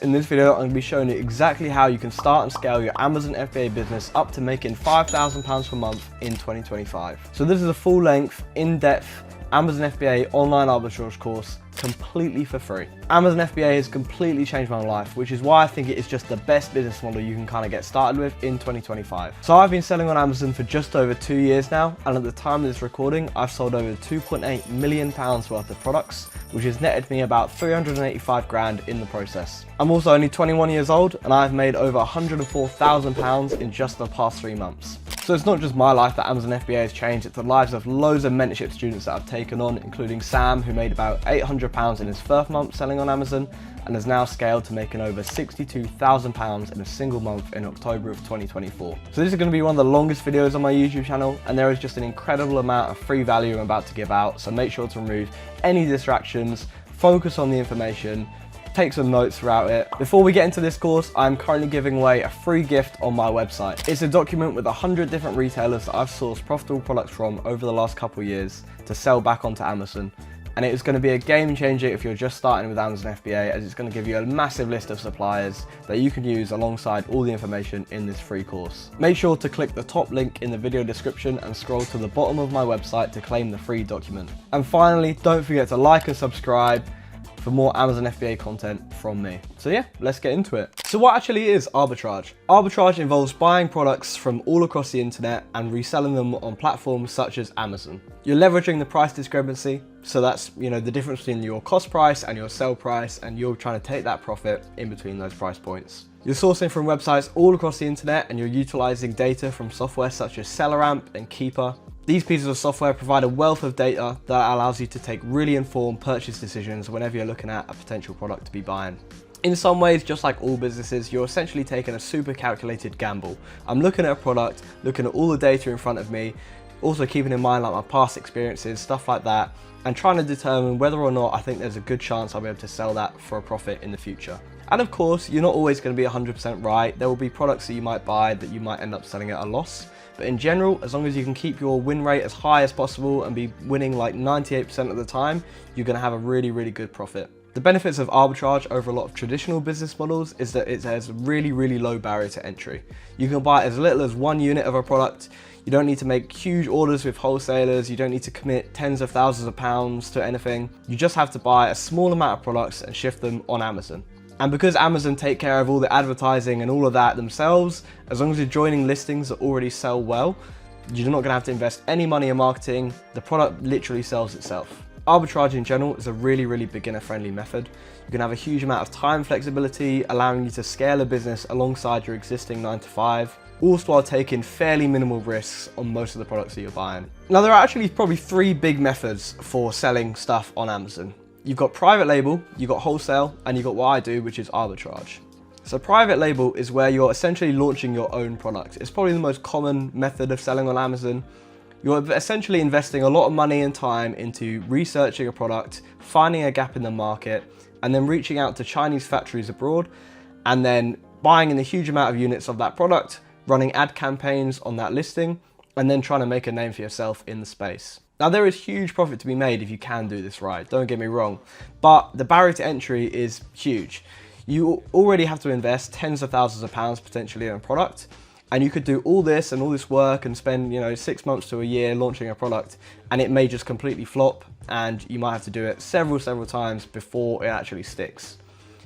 In this video, I'm going to be showing you exactly how you can start and scale your Amazon FBA business up to making £5,000 per month in 2025. So this is a full-length, in-depth Amazon FBA online arbitrage course completely for free. Amazon FBA has completely changed my life, which is why I think it is just the best business model you can kind of get started with in 2025. So I've been selling on Amazon for just over 2 years now, and at the time of this recording, I've sold over £2.8 million worth of products, which has netted me about 385 grand in the process. I'm also only 21 years old, and I've made over £104,000 in just the past 3 months. So it's not just my life that Amazon FBA has changed, it's the lives of loads of mentorship students that I've taken on, including Sam, who made about £800 in his first month selling on Amazon and has now scaled to making over £62,000 in a single month in October of 2024. So this is going to be one of the longest videos on my YouTube channel, and there is just an incredible amount of free value I'm about to give out, so make sure to remove any distractions, focus on the information, take some notes throughout it. Before we get into this course, I'm currently giving away a free gift on my website. It's a document with 100 different retailers that I've sourced profitable products from over the last couple of years to sell back onto Amazon. And it is going to be a game changer if you're just starting with Amazon FBA, as it's going to give you a massive list of suppliers that you can use alongside all the information in this free course. Make sure to click the top link in the video description and scroll to the bottom of my website to claim the free document. And finally, don't forget to like and subscribe for more Amazon FBA content from me. So yeah, let's get into it. So what actually is arbitrage? Arbitrage involves buying products from all across the internet and reselling them on platforms such as Amazon. You're leveraging the price discrepancy, so that's, the difference between your cost price and your sell price, and you're trying to take that profit in between those price points. You're sourcing from websites all across the internet, and you're utilizing data from software such as selleramp and keepa. These pieces of software provide a wealth of data that allows you to take really informed purchase decisions whenever you're looking at a potential product to be buying. In some ways, just like all businesses, you're essentially taking a super calculated gamble. I'm looking at a product, looking at all the data in front of me, also keeping in mind like my past experiences, stuff like that, and trying to determine whether or not I think there's a good chance I'll be able to sell that for a profit in the future. And of course, you're not always going to be 100% right. There will be products that you might buy that you might end up selling at a loss. But in general, as long as you can keep your win rate as high as possible and be winning like 98% of the time, you're going to have a really, really good profit. The benefits of arbitrage over a lot of traditional business models is that it has a really, really low barrier to entry. You can buy as little as 1 unit of a product. You don't need to make huge orders with wholesalers. You don't need to commit tens of thousands of pounds to anything. You just have to buy a small amount of products and shift them on Amazon. And because Amazon take care of all the advertising and all of that themselves, as long as you're joining listings that already sell well, you're not going to have to invest any money in marketing. The product literally sells itself. Arbitrage in general is a really, really beginner-friendly method. You can have a huge amount of time flexibility, allowing you to scale a business alongside your existing 9 to 5, also while taking fairly minimal risks on most of the products that you're buying. Now, there are actually probably 3 big methods for selling stuff on Amazon. You've got private label, you've got wholesale, and you've got what I do, which is arbitrage. So private label is where you're essentially launching your own product. It's probably the most common method of selling on Amazon. You're essentially investing a lot of money and time into researching a product, finding a gap in the market, and then reaching out to Chinese factories abroad, and then buying in a huge amount of units of that product, running ad campaigns on that listing, and then trying to make a name for yourself in the space. Now, there is huge profit to be made if you can do this right, don't get me wrong, but the barrier to entry is huge. You already have to invest tens of thousands of pounds potentially in a product, and you could do all this and all this work and spend 6 months to a year launching a product, and it may just completely flop, and you might have to do it several times before it actually sticks.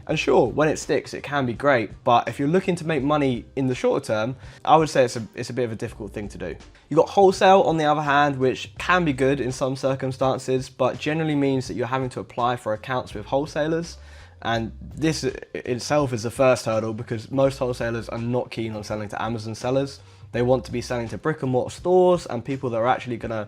And sure, when it sticks, it can be great, but if you're looking to make money in the shorter term, I would say it's a bit of a difficult thing to do. You've got wholesale, on the other hand, which can be good in some circumstances, but generally means that you're having to apply for accounts with wholesalers. And this itself is the first hurdle, because most wholesalers are not keen on selling to Amazon sellers. They want to be selling to brick and mortar stores and people that are actually going to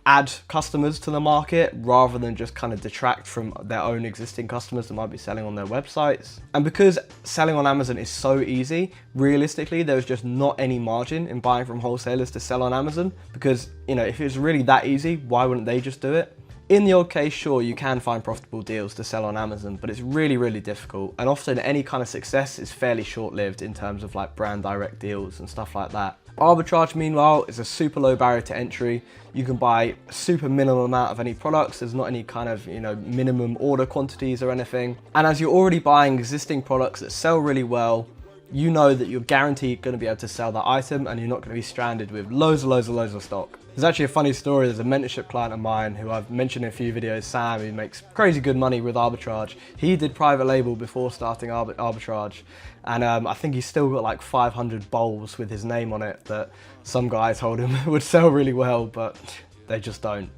add customers to the market rather than just kind of detract from their own existing customers that might be selling on their websites. And because selling on Amazon is so easy, realistically, there's just not any margin in buying from wholesalers to sell on Amazon, because, if it's really that easy, why wouldn't they just do it? In the odd case, sure, you can find profitable deals to sell on Amazon, but it's really, really difficult. And often any kind of success is fairly short-lived in terms of like brand direct deals and stuff like that. Arbitrage, meanwhile, is a super low barrier to entry. You can buy a super minimum amount of any products. There's not any kind of, minimum order quantities or anything. And as you're already buying existing products that sell really well, you know that you're guaranteed going to be able to sell that item and you're not going to be stranded with loads of stock. There's actually a funny story. There's a mentorship client of mine who I've mentioned in a few videos, Sam, who makes crazy good money with Arbitrage. He did private label before starting Arbitrage. And I think he's still got like 500 bowls with his name on it that some guy told him would sell really well, but they just don't.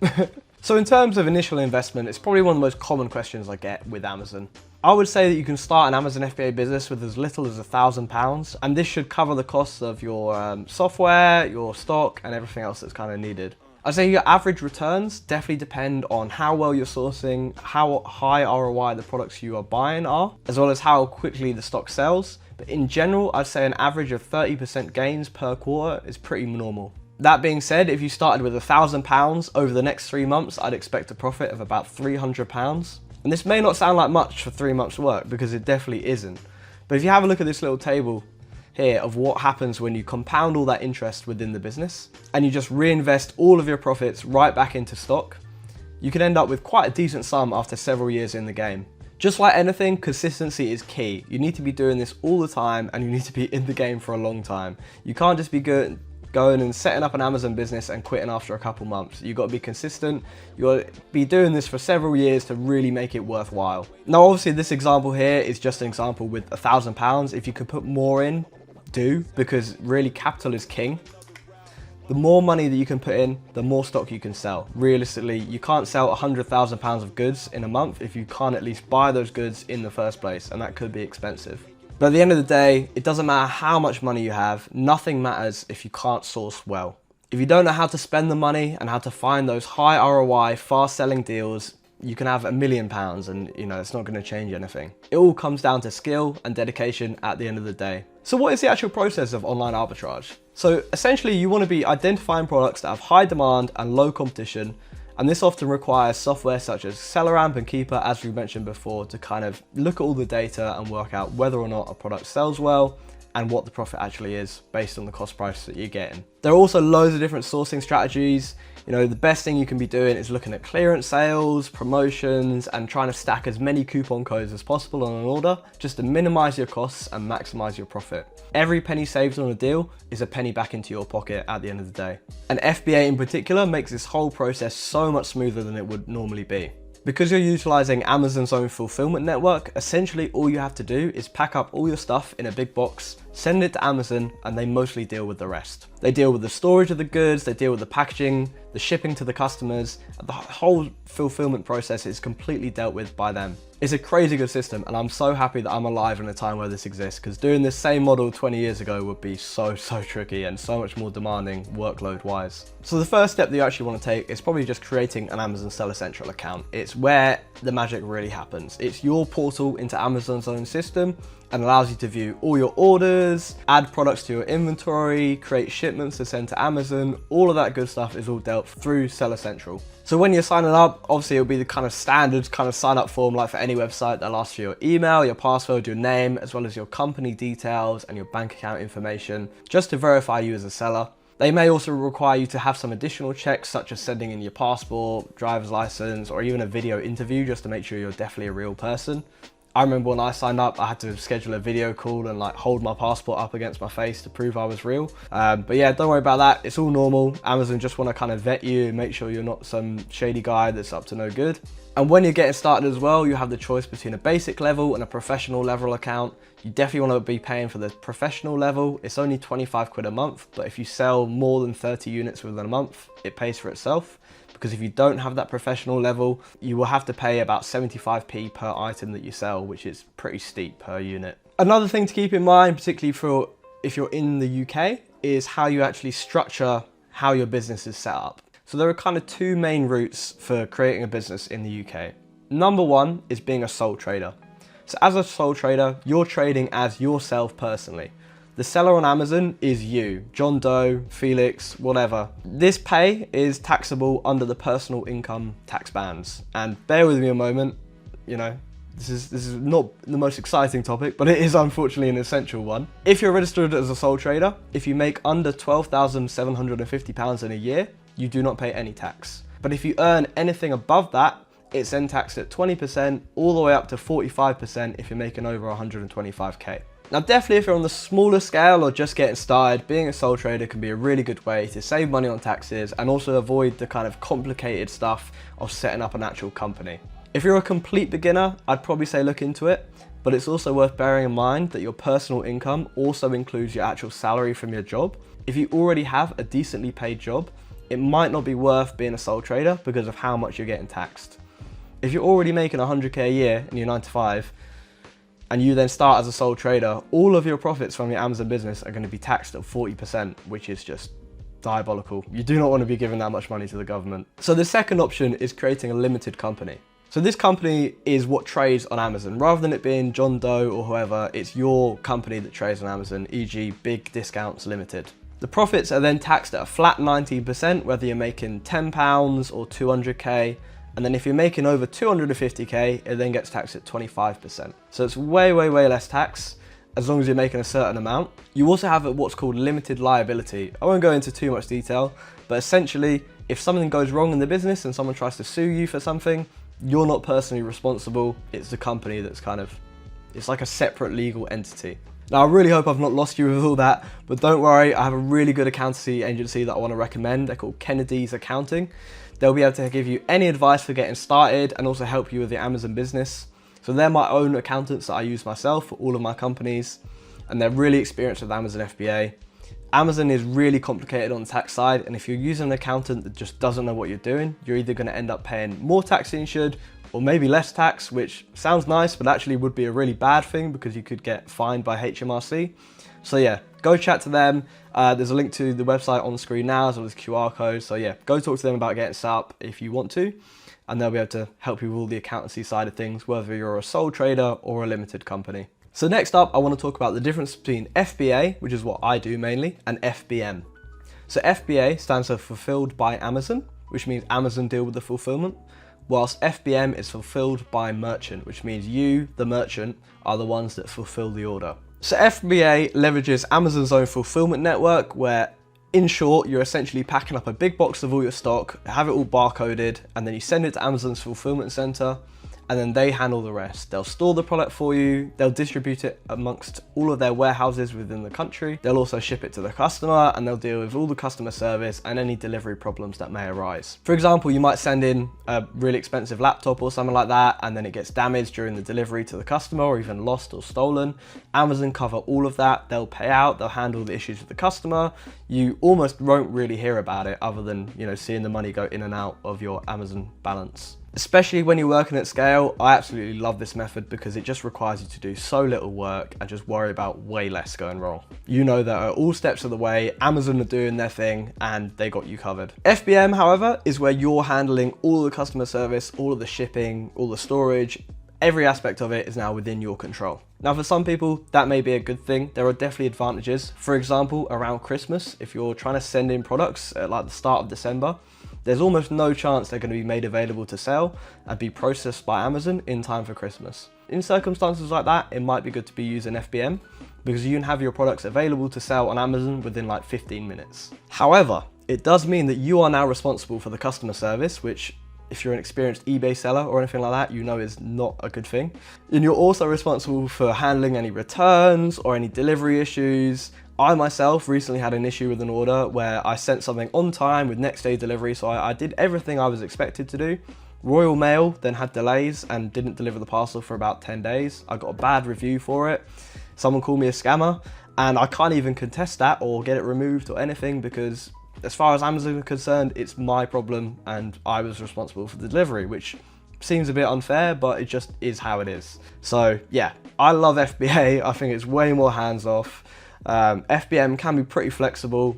So in terms of initial investment, it's probably one of the most common questions I get with Amazon. I would say that you can start an Amazon FBA business with as little as £1,000, and this should cover the costs of your software, your stock, and everything else that's kind of needed. I'd say your average returns definitely depend on how well you're sourcing, how high ROI the products you are buying are, as well as how quickly the stock sells. But in general, I'd say an average of 30% gains per quarter is pretty normal. That being said, if you started with £1,000 over the next 3 months, I'd expect a profit of about £300. And this may not sound like much for 3 months work, because it definitely isn't. But if you have a look at this little table here of what happens when you compound all that interest within the business and you just reinvest all of your profits right back into stock, you can end up with quite a decent sum after several years in the game. Just like anything, consistency is key. You need to be doing this all the time and you need to be in the game for a long time. You can't just be going and setting up an Amazon business and quitting after a couple months. You've got to be consistent. You've got to be doing this for several years to really make it worthwhile. Now, obviously this example here is just an example with £1,000. If you could put more in, do, because really capital is king. The more money that you can put in, the more stock you can sell. Realistically, you can't sell £100,000 of goods in a month if you can't at least buy those goods in the first place, and that could be expensive. But at the end of the day, it doesn't matter how much money you have, nothing matters if you can't source well. If you don't know how to spend the money and how to find those high ROI, fast selling deals, you can have £1 million and it's not going to change anything. It all comes down to skill and dedication at the end of the day. So what is the actual process of online arbitrage? So essentially you want to be identifying products that have high demand and low competition, and this often requires software such as selleramp and keepa, as we mentioned before, to kind of look at all the data and work out whether or not a product sells well and what the profit actually is based on the cost price that you're getting. There are also loads of different sourcing strategies. The best thing you can be doing is looking at clearance sales, promotions, and trying to stack as many coupon codes as possible on an order, just to minimize your costs and maximize your profit. Every penny saved on a deal is a penny back into your pocket at the end of the day. And FBA in particular makes this whole process so much smoother than it would normally be. Because you're utilizing Amazon's own fulfillment network, essentially all you have to do is pack up all your stuff in a big box, send it to Amazon, and they mostly deal with the rest. They deal with the storage of the goods, they deal with the packaging, the shipping to the customers. The whole fulfillment process is completely dealt with by them. It's a crazy good system, and I'm so happy that I'm alive in a time where this exists, because doing this same model 20 years ago would be so tricky and so much more demanding workload wise. So the first step that you actually want to take is probably just creating an Amazon Seller Central account. It's where the magic really happens. It's your portal into Amazon's own system and allows you to view all your orders, add products to your inventory, create shipments to send to Amazon. All of that good stuff is all dealt through Seller Central. So when you're signing up, obviously it'll be the kind of standard kind of sign up form like for any website. They'll ask for your email, your password, your name, as well as your company details and your bank account information, just to verify you as a seller. They may also require you to have some additional checks, such as sending in your passport, driver's license, or even a video interview, just to make sure you're definitely a real person. I remember when I signed up, I had to schedule a video call and hold my passport up against my face to prove I was real. But yeah, don't worry about that. It's all normal. Amazon just want to kind of vet you and make sure you're not some shady guy that's up to no good. And when you're getting started as well, you have the choice between a basic level and a professional level account. You definitely want to be paying for the professional level. It's only 25 quid a month, but if you sell more than 30 units within a month, it pays for itself. Because if you don't have that professional level, you will have to pay about 75p per item that you sell, which is pretty steep per unit. Another thing to keep in mind, particularly for if you're in the UK, is how you actually structure how your business is set up. So there are kind of two main routes for creating a business in the UK. Number one is being a sole trader. So as a sole trader, you're trading as yourself personally. The seller on Amazon is you, John Doe, Felix, whatever. This pay is taxable under the personal income tax bands. And bear with me a moment, This is not the most exciting topic, but it is unfortunately an essential one. If you're registered as a sole trader, if you make under £12,750 in a year, you do not pay any tax. But if you earn anything above that, it's then taxed at 20% all the way up to 45% if you're making over 125k. Now definitely if you're on the smaller scale or just getting started, being a sole trader can be a really good way to save money on taxes and also avoid the kind of complicated stuff of setting up an actual company. If you're a complete beginner, I'd probably say look into it, but it's also worth bearing in mind that your personal income also includes your actual salary from your job. If you already have a decently paid job, it might not be worth being a sole trader because of how much you're getting taxed. If you're already making 100k a year in your 9 to 5, and you then start as a sole trader, all of your profits from your Amazon business are going to be taxed at 40%, which is just diabolical. You do not want to be giving that much money to the government. So the second option is creating a limited company. So this company is what trades on Amazon. Rather than it being John Doe or whoever, it's your company that trades on Amazon, e.g. Big Discounts Limited. The profits are then taxed at a flat 19%, whether you're making £10 or 200k. And then if you're making over 250k, it then gets taxed at 25%. So it's way less tax as long as you're making a certain amount. You also have what's called limited liability. I won't go into too much detail, but essentially, if something goes wrong in the business and someone tries to sue you for something, you're not personally responsible. It's the company that's it's like a separate legal entity. Now, I really hope I've not lost you with all that, but don't worry, I have a really good accountancy agency that I want to recommend. They're called Kennedy's Accounting. They'll be able to give you any advice for getting started and also help you with your Amazon business. So they're my own accountants that I use myself for all of my companies, and they're really experienced with Amazon FBA. Amazon is really complicated on the tax side, and if you're using an accountant that just doesn't know what you're doing, you're either going to end up paying more tax than you should, or maybe less tax, which sounds nice, but actually would be a really bad thing because you could get fined by HMRC. So yeah, go chat to them. There's a link to the website on the screen now, as well as QR code. So yeah, go talk to them about getting set up if you want to, and they'll be able to help you with all the accountancy side of things, whether you're a sole trader or a limited company. So next up, I want to talk about the difference between FBA, which is what I do mainly, and FBM. So FBA stands for Fulfilled by Amazon, which means Amazon deal with the fulfillment, whilst FBM is Fulfilled by Merchant, which means you, the merchant, are the ones that fulfill the order. So FBA leverages Amazon's own fulfillment network, where in short, you're essentially packing up a big box of all your stock, have it all barcoded, and then you send it to Amazon's fulfillment center, and then they handle the rest. They'll store the product for you, they'll distribute it amongst all of their warehouses within the country, they'll also ship it to the customer, and they'll deal with all the customer service and any delivery problems that may arise. For example, you might send in a really expensive laptop or something like that, and then it gets damaged during the delivery to the customer, or even lost or stolen. Amazon cover all of that, they'll pay out, they'll handle the issues with the customer. You almost won't really hear about it other than, seeing the money go in and out of your Amazon balance. Especially when you're working at scale, I absolutely love this method because it just requires you to do so little work and just worry about way less going wrong. You know that at all steps of the way, Amazon are doing their thing and they got you covered. FBM, however, is where you're handling all the customer service, all of the shipping, all the storage. Every aspect of it is now within your control. Now, for some people, that may be a good thing. There are definitely advantages. For example, around Christmas, if you're trying to send in products at like the start of December, there's almost no chance they're going to be made available to sell and be processed by Amazon in time for Christmas. In circumstances like that, it might be good to be using FBM because you can have your products available to sell on Amazon within like 15 minutes. However, it does mean that you are now responsible for the customer service, which if you're an experienced eBay seller or anything like that, is not a good thing. And you're also responsible for handling any returns or any delivery issues. I myself recently had an issue with an order where I sent something on time with next day delivery, so I did everything I was expected to do. Royal Mail then had delays and didn't deliver the parcel for about 10 days. I got a bad review for it. Someone called me a scammer, and I can't even contest that or get it removed or anything because as far as Amazon are concerned, it's my problem and I was responsible for the delivery, which seems a bit unfair, but it just is how it is. So yeah, I love FBA. I think it's way more hands-off. FBM can be pretty flexible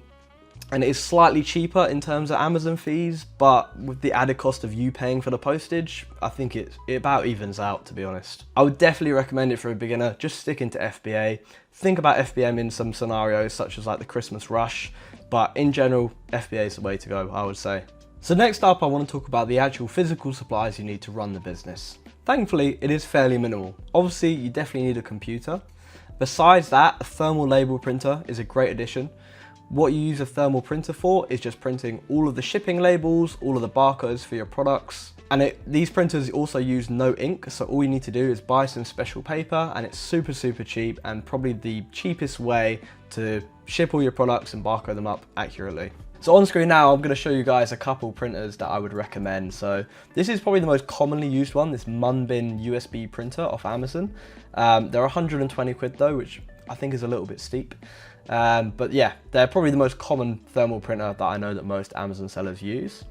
and it is slightly cheaper in terms of Amazon fees, but with the added cost of you paying for the postage, I think it about evens out, to be honest. I would definitely recommend it for a beginner. Just stick into FBA. Think about FBM in some scenarios such as like the Christmas rush, but in general, FBA is the way to go, I would say. So next up, I want to talk about the actual physical supplies you need to run the business. Thankfully, it is fairly minimal. Obviously, you definitely need a computer. Besides that, a thermal label printer is a great addition. What you use a thermal printer for is just printing all of the shipping labels, all of the barcodes for your products. And these printers also use no ink, so all you need to do is buy some special paper, and it's super cheap, and probably the cheapest way to ship all your products and barcode them up accurately. So on screen now, I'm going to show you guys a couple printers that I would recommend. So this is probably the most commonly used one, this Munbin USB printer off Amazon. They're 120 quid though, which I think is a little bit steep. But yeah, they're probably the most common thermal printer that I know that most Amazon sellers use.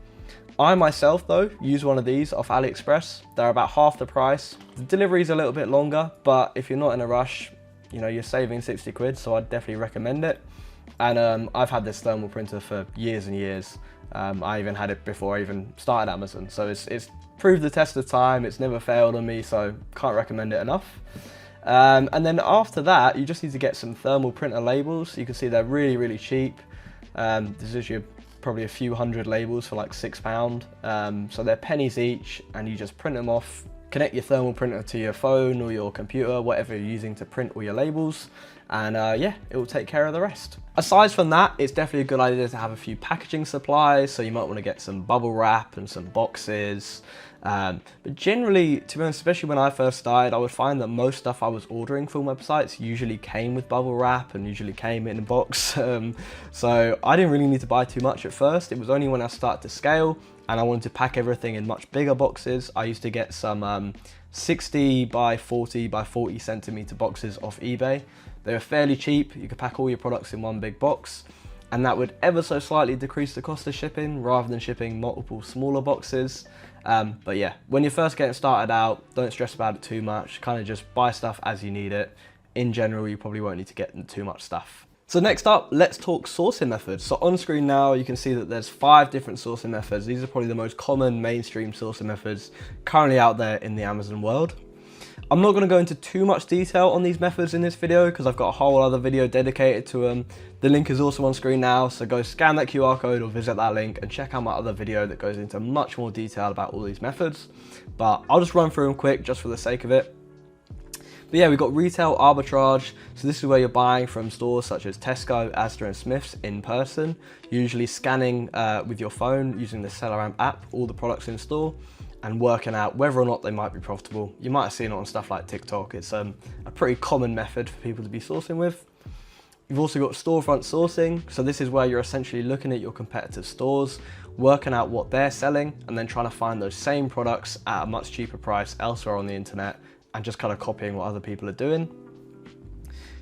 I myself though use one of these off AliExpress. They're about half the price. The delivery is a little bit longer, but if you're not in a rush, you know, you're saving 60 quid, so I'd definitely recommend it. And I've had this thermal printer for years and years. I even had it before I even started Amazon, so it's proved the test of time. It's never failed on me, so can't recommend it enough. And then after that, you just need to get some thermal printer labels. You can see they're really cheap. This is probably a few hundred labels for like £6. So they're pennies each, and you just print them off, connect your thermal printer to your phone or your computer, whatever you're using to print all your labels, and yeah, it will take care of the rest. Aside from that, it's definitely a good idea to have a few packaging supplies, so you might want to get some bubble wrap and some boxes. But generally, to be honest, especially when I first started, I would find that most stuff I was ordering from websites usually came with bubble wrap and usually came in a box. So I didn't really need to buy too much at first. It was only when I started to scale and I wanted to pack everything in much bigger boxes. I used to get some 60 by 40 by 40 centimeter boxes off eBay. They were fairly cheap. You could pack all your products in one big box, and that would ever so slightly decrease the cost of shipping rather than shipping multiple smaller boxes. But yeah, when you're first getting started out, don't stress about it too much. Kind of just buy stuff as you need it. In general, you probably won't need to get too much stuff. So next up, let's talk sourcing methods. So on screen now, you can see that there's 5 different sourcing methods. These are probably the most common mainstream sourcing methods currently out there in the Amazon world. I'm not going to go into too much detail on these methods in this video because I've got a whole other video dedicated to them. The link is also on screen now, so go scan that QR code or visit that link and check out my other video that goes into much more detail about all these methods. But I'll just run through them quick just for the sake of it. But yeah, we've got retail arbitrage. So this is where you're buying from stores such as Tesco, Asda and Smith's in person, usually scanning with your phone using the selleramp app all the products in store and working out whether or not they might be profitable. You might have seen it on stuff like TikTok. It's a pretty common method for people to be sourcing with. You've also got storefront sourcing. So this is where you're essentially looking at your competitive stores, working out what they're selling, and then trying to find those same products at a much cheaper price elsewhere on the internet and just kind of copying what other people are doing.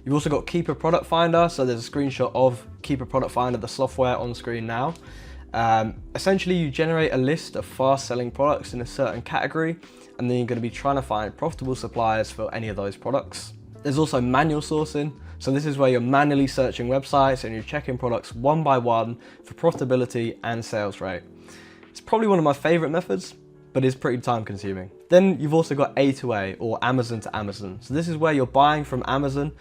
You've also got Keepa Product Finder. So there's a screenshot of Keepa Product Finder, the software, on screen now. Essentially, you generate a list of fast selling products in a certain category, and then you're going to be trying to find profitable suppliers for any of those products. There's also manual sourcing. So this is where you're manually searching websites and you're checking products one by one for profitability and sales rate. It's probably one of my favorite methods, but it's pretty time consuming. Then you've also got A to A, or Amazon to Amazon. So this is where you're buying from Amazon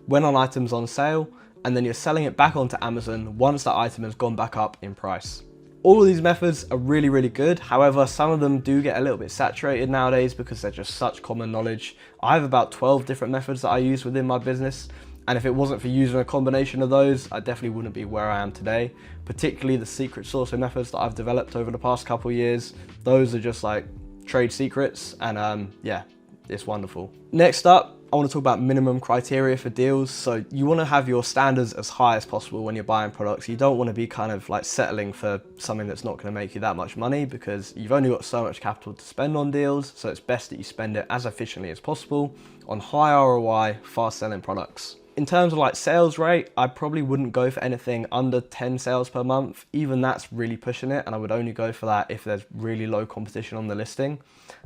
when an item's on sale, and then you're selling it back onto Amazon once that item has gone back up in price. All of these methods are really good. However, some of them do get a little bit saturated nowadays because they're just such common knowledge. I have about 12 different methods that I use within my business, and if it wasn't for using a combination of those, I definitely wouldn't be where I am today. Particularly the secret sourcing methods that I've developed over the past couple of years. Those are just like trade secrets, and yeah, it's wonderful. Next up, I want to talk about minimum criteria for deals. So you want to have your standards as high as possible when you're buying products. You don't want to be kind of like settling for something that's not going to make you that much money, because you've only got so much capital to spend on deals. So it's best that you spend it as efficiently as possible on high ROI, fast selling products. In terms of like sales rate, I probably wouldn't go for anything under 10 sales per month. Even that's really pushing it, and I would only go for that if there's really low competition on the listing.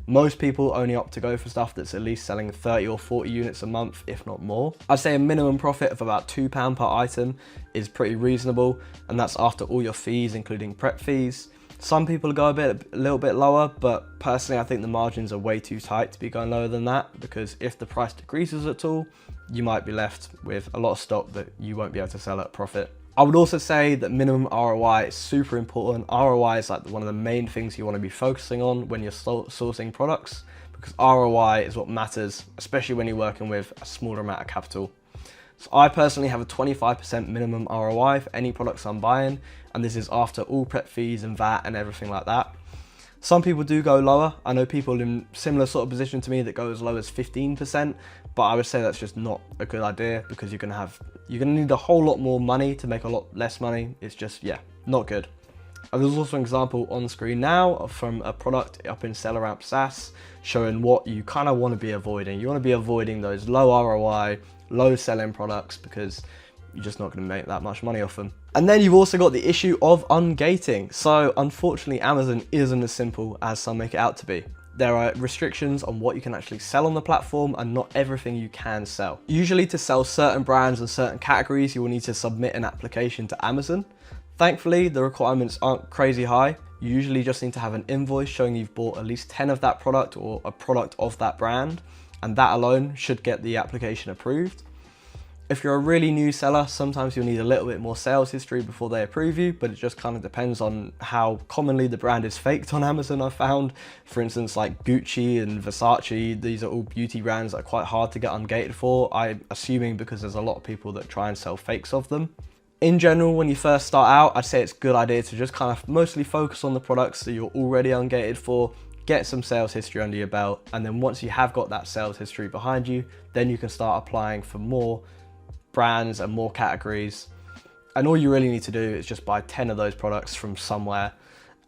Most people only opt to go for stuff that's at least selling 30 or 40 units a month, if not more. I'd say a minimum profit of about £2 per item is pretty reasonable, and that's after all your fees, including prep fees. Some people go a little bit lower, but personally I think the margins are way too tight to be going lower than that, because if the price decreases at all, you might be left with a lot of stock that you won't be able to sell at a profit. I would also say that minimum ROI is super important. ROI is like one of the main things you want to be focusing on when you're sourcing products, because ROI is what matters, especially when you're working with a smaller amount of capital. So I personally have a 25% minimum ROI for any products I'm buying, and this is after all prep fees and VAT and everything like that. Some people do go lower. I know people in similar sort of position to me that go as low as 15%, but I would say that's just not a good idea, because you're gonna need a whole lot more money to make a lot less money. It's just, yeah, not good. And there's also an example on screen now from a product up in selleramp SaaS showing what you kind of want to be avoiding. You want to be avoiding those low ROI, low selling products, because you're just not going to make that much money off them. And then you've also got the issue of ungating. So unfortunately, Amazon isn't as simple as some make it out to be. There are restrictions on what you can actually sell on the platform, and not everything you can sell. Usually to sell certain brands and certain categories, you will need to submit an application to Amazon. Thankfully, the requirements aren't crazy high. You usually just need to have an invoice showing you've bought at least 10 of that product or a product of that brand, and that alone should get the application approved. If you're a really new seller, sometimes you'll need a little bit more sales history before they approve you, but it just kind of depends on how commonly the brand is faked on Amazon, I've found. For instance, like Gucci and Versace, these are all beauty brands that are quite hard to get ungated for, I'm assuming because there's a lot of people that try and sell fakes of them. In general, when you first start out, I'd say it's a good idea to just kind of mostly focus on the products that you're already ungated for, get some sales history under your belt, and then once you have got that sales history behind you, then you can start applying for more brands and more categories. And all you really need to do is just buy 10 of those products from somewhere,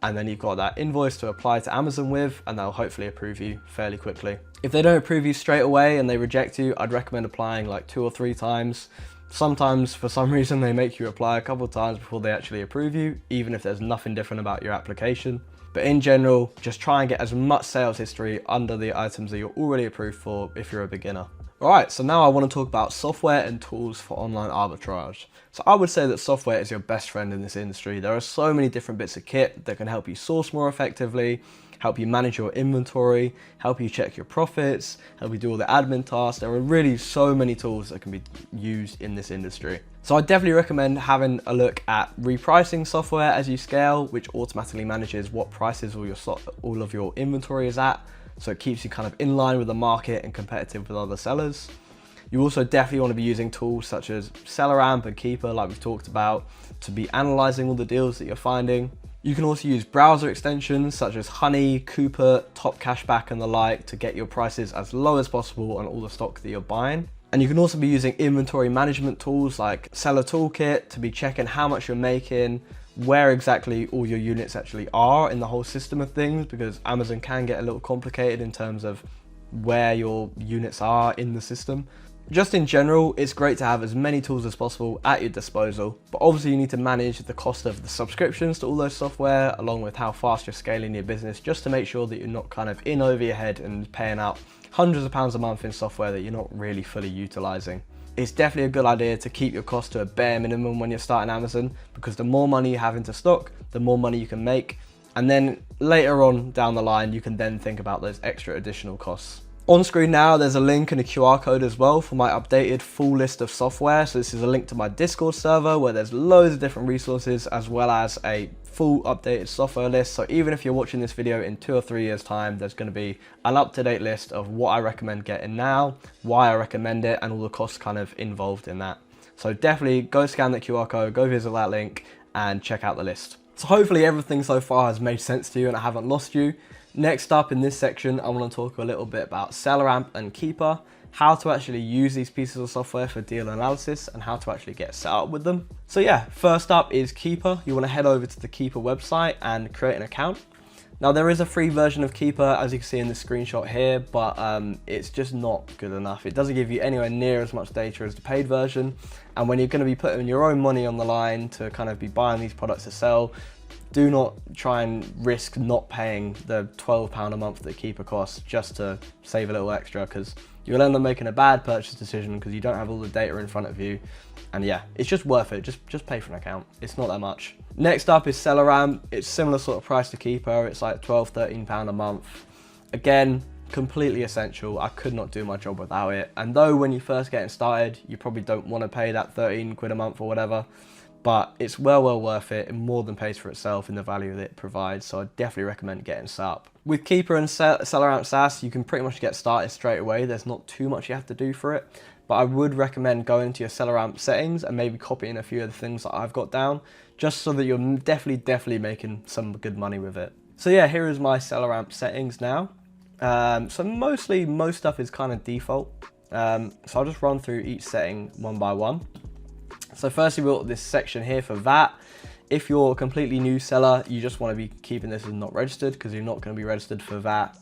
and then you've got that invoice to apply to Amazon with, and they'll hopefully approve you fairly quickly. If they don't approve you straight away and they reject you, I'd recommend applying like 2 or 3 times. Sometimes, for some reason, they make you apply a couple of times before they actually approve you, even if there's nothing different about your application. But in general, just try and get as much sales history under the items that you're already approved for if you're a beginner. Alright, so now I want to talk about software and tools for online arbitrage. So I would say that software is your best friend in this industry. There are so many different bits of kit that can help you source more effectively, help you manage your inventory, help you check your profits, help you do all the admin tasks. There are really so many tools that can be used in this industry. So I definitely recommend having a look at repricing software as you scale, which automatically manages what prices all of your inventory is at. So it keeps you kind of in line with the market and competitive with other sellers. You also definitely want to be using tools such as selleramp and keepa, like we've talked about, to be analyzing all the deals that you're finding. You can also use browser extensions such as Honey, Cooper, Top Cashback and the like to get your prices as low as possible on all the stock that you're buying. And you can also be using inventory management tools like Seller Toolkit to be checking how much you're making, where exactly all your units actually are in the whole system of things, because Amazon can get a little complicated in terms of where your units are in the system. Just in general, it's great to have as many tools as possible at your disposal, but obviously you need to manage the cost of the subscriptions to all those software, along with how fast you're scaling your business, just to make sure that you're not kind of in over your head and paying out hundreds of pounds a month in software that you're not really fully utilizing. It's definitely a good idea to keep your cost to a bare minimum when you're starting Amazon, because the more money you have into stock, the more money you can make. And then later on down the line, you can then think about those extra additional costs. On screen now, there's a link and a QR code as well for my updated full list of software. So this is a link to my Discord server where there's loads of different resources, as well as a full updated software list. So even if you're watching this video in 2 or 3 years time, there's going to be an up-to-date list of what I recommend getting now, why I recommend it, and all the costs kind of involved in that. So definitely go scan that QR code, go visit that link and check out the list. So hopefully everything so far has made sense to you and I haven't lost you. Next up in this section, I want to talk a little bit about selleramp and keepa, how to actually use these pieces of software for deal analysis and how to actually get set up with them. So yeah, first up is keepa. You want to head over to the keepa website and create an account. Now there is a free version of keepa, as you can see in this screenshot here, but it's just not good enough. It doesn't give you anywhere near as much data as the paid version. And when you're going to be putting your own money on the line to kind of be buying these products to sell, do not try and risk not paying the £12 a month that keepa costs just to save a little extra, because you'll end up making a bad purchase decision because you don't have all the data in front of you. And yeah, it's just worth it. Just pay for an account. It's not that much. Next up is selleramp. It's similar sort of price to keepa. It's like £12, £13 a month. Again, completely essential. I could not do my job without it. And though when you're first getting started, you probably don't want to pay that 13 quid a month or whatever, but it's well worth it. It more than pays for itself in the value that it provides, so I definitely recommend getting set up. With Keepa and selleramp SaaS, you can pretty much get started straight away. There's not too much you have to do for it, but I would recommend going to your selleramp settings and maybe copying a few of the things that I've got down, just so that you're definitely making some good money with it. So yeah, here is my selleramp settings now. So most stuff is kind of default. So I'll just run through each setting one by one. So firstly, we've got this section here for VAT. If you're a completely new seller, you just want to be keeping this as not registered, because you're not going to be registered for VAT.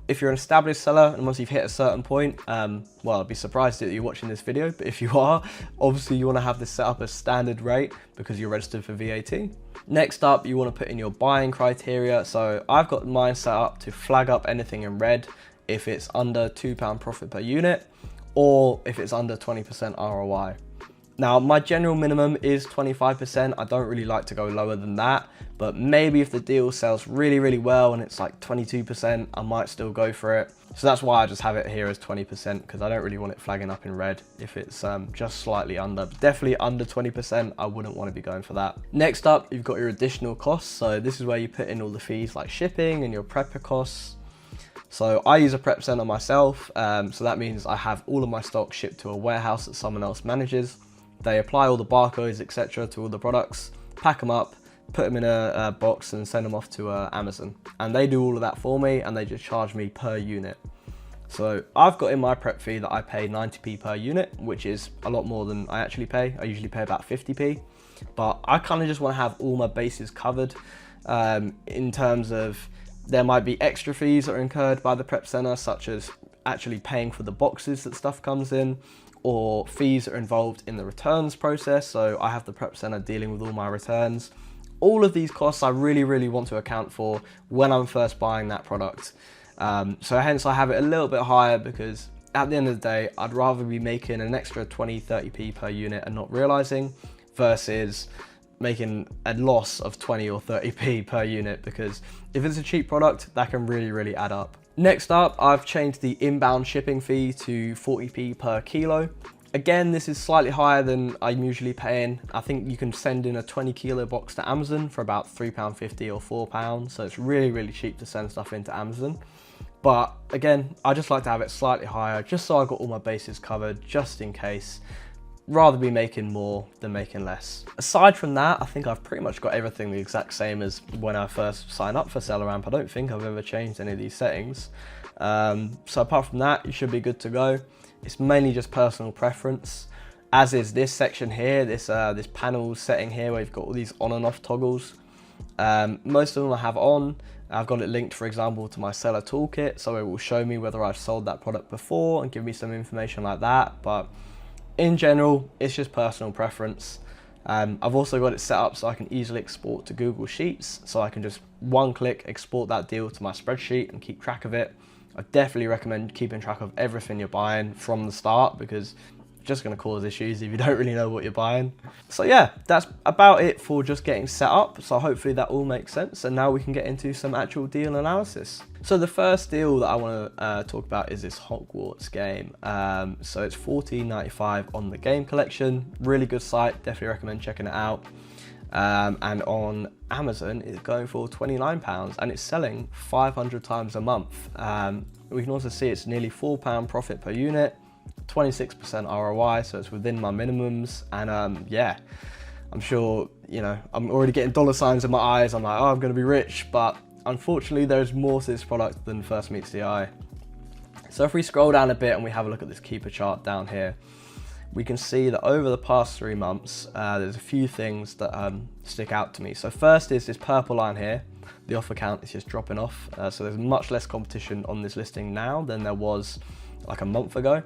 If you're an established seller, and once you've hit a certain point, well, I'd be surprised that you're watching this video, but if you are, obviously you want to have this set up as standard rate because you're registered for VAT. Next up, you want to put in your buying criteria. So I've got mine set up to flag up anything in red if it's under £2 profit per unit, or if it's under 20% ROI. Now, my general minimum is 25%. I don't really like to go lower than that, but maybe if the deal sells really well and it's like 22%, I might still go for it. So that's why I just have it here as 20%, because I don't really want it flagging up in red if it's just slightly under. Definitely under 20%, I wouldn't want to be going for that. Next up, you've got your additional costs. So this is where you put in all the fees like shipping and your prepper costs. So I use a prep center myself, so that means I have all of my stock shipped to a warehouse that someone else manages. They apply all the barcodes, etc. to all the products, pack them up, put them in a box and send them off to Amazon. And they do all of that for me, and they just charge me per unit. So I've got in my prep fee that I pay 90p per unit, which is a lot more than I actually pay. I usually pay about 50p, but I kind of just want to have all my bases covered in terms of there might be extra fees that are incurred by the prep center, such as actually paying for the boxes that stuff comes in, or fees that are involved in the returns process. So I have the prep center dealing with all my returns. All of these costs I really want to account for when I'm first buying that product. So hence I have it a little bit higher, because at the end of the day, I'd rather be making an extra 20-30p per unit and not realizing, versus making a loss of 20 or 30p per unit, because if it's a cheap product, that can really add up. Next up, I've changed the inbound shipping fee to 40p per kilo. Again, this is slightly higher than I'm usually paying. I think you can send in a 20 kilo box to Amazon for about £3.50 or £4. So it's really cheap to send stuff into Amazon. But again, I just like to have it slightly higher, just so I got all my bases covered, just in case. Rather be making more than making less. Aside from that, I think I've pretty much got everything the exact same as when I first signed up for selleramp. I don't think I've ever changed any of these settings. So apart from that, you should be good to go. It's mainly just personal preference, as is this section here, this panel setting here where you've got all these on and off toggles. Most of them I have on. I've got it linked, for example, to my seller toolkit, so it will show me whether I've sold that product before and give me some information like that. But in general, it's just personal preference. I've also got it set up so I can easily export to Google Sheets, so I can just one click export that deal to my spreadsheet and keep track of it. I definitely recommend keeping track of everything you're buying from the start, because it's just going to cause issues if you don't really know what you're buying. So yeah, that's about it for just getting set up. So hopefully that all makes sense, and now we can get into some actual deal analysis. So the first deal that I want to talk about is this Hogwarts game. So it's $14.95 on the game collection. Really good site, definitely recommend checking it out. And on Amazon it's going for £29, and it's selling 500 times a month. We can also see it's nearly £4 profit per unit, 26% ROI, so it's within my minimums. And yeah, I'm sure, you know, I'm already getting dollar signs in my eyes. I'm like, oh, I'm going to be rich, but unfortunately there's more to this product than first meets the eye. So if we scroll down a bit and we have a look at this keepa chart down here, we can see that over the past 3 months, there's a few things that stick out to me. So first is this purple line here. The offer count is just dropping off. So there's much less competition on this listing now than there was like a month ago.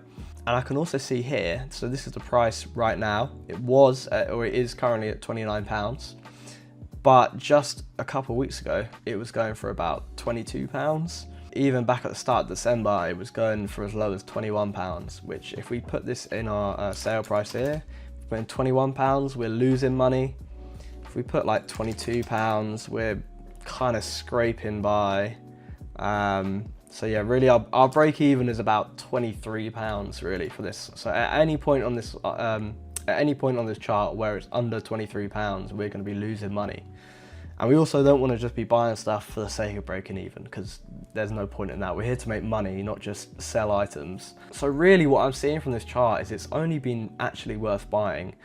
And I can also see here, so this is the price right now. It was, or it is currently at £29. But just a couple of weeks ago, it was going for about £22. Even back at the start of December, it was going for as low as £21, which if we put this in our sale price here, we're in £21, we're losing money. If we put like £22, we're kind of scraping by. So yeah, really our break even is about £23 really for this. So at any point on this at any point on this chart where it's under £23, we're going to be losing money. And we also don't want to just be buying stuff for the sake of breaking even, because there's no point in that. We're here to make money, not just sell items. So really what I'm seeing from this chart is it's only been actually worth buying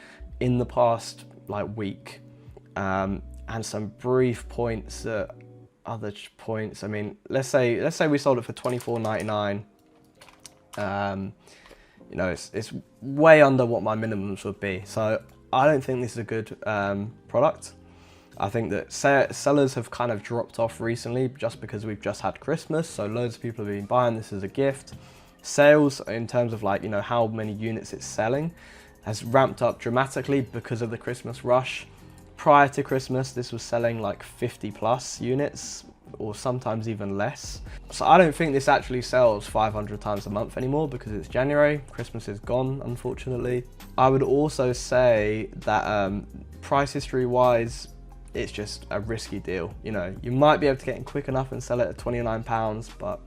in the past like week. And some brief points at other points. I mean, let's say we sold it for $24.99. You know, it's way under what my minimums would be. So I don't think this is a good product. I think that sellers have kind of dropped off recently just because we've just had Christmas. So loads of people have been buying this as a gift. Sales in terms of like, you know, how many units it's selling has ramped up dramatically because of the Christmas rush. Prior to Christmas, this was selling like 50+ units, or sometimes even less. So I don't think this actually sells 500 times a month anymore because it's January. Christmas is gone, unfortunately. I would also say that price history wise, it's just a risky deal. You know, you might be able to get in quick enough and sell it at £29, but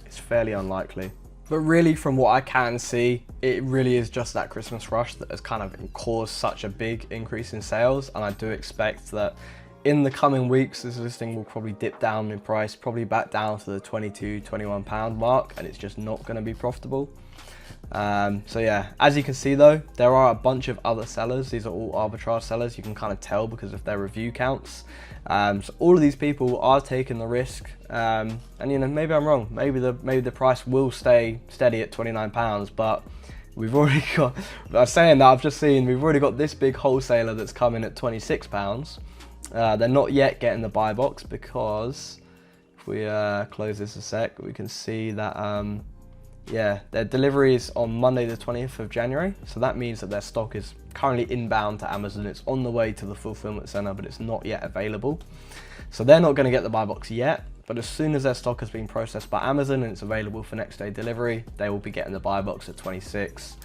it's fairly unlikely. But really, from what I can see, it really is just that Christmas rush that has kind of caused such a big increase in sales. And I do expect that in the coming weeks, this listing will probably dip down in price, probably back down to the £22–21 mark, and it's just not going to be profitable. So yeah, as you can see though, there are a bunch of other sellers. These are all arbitrage sellers. You can kind of tell because of their review counts. So all of these people are taking the risk, and you know, maybe I'm wrong. Maybe the price will stay steady at £29, but we've already got. I'm saying that, I've just seen we've already got this big wholesaler that's coming at £26. They're not yet getting the buy box because if we close this a sec, we can see that yeah, their delivery is on Monday the 20th of January. So that means that their stock is currently inbound to Amazon. It's on the way to the fulfillment center, but it's not yet available. So they're not going to get the buy box yet, but as soon as their stock has been processed by Amazon and it's available for next day delivery, they will be getting the buy box at 26.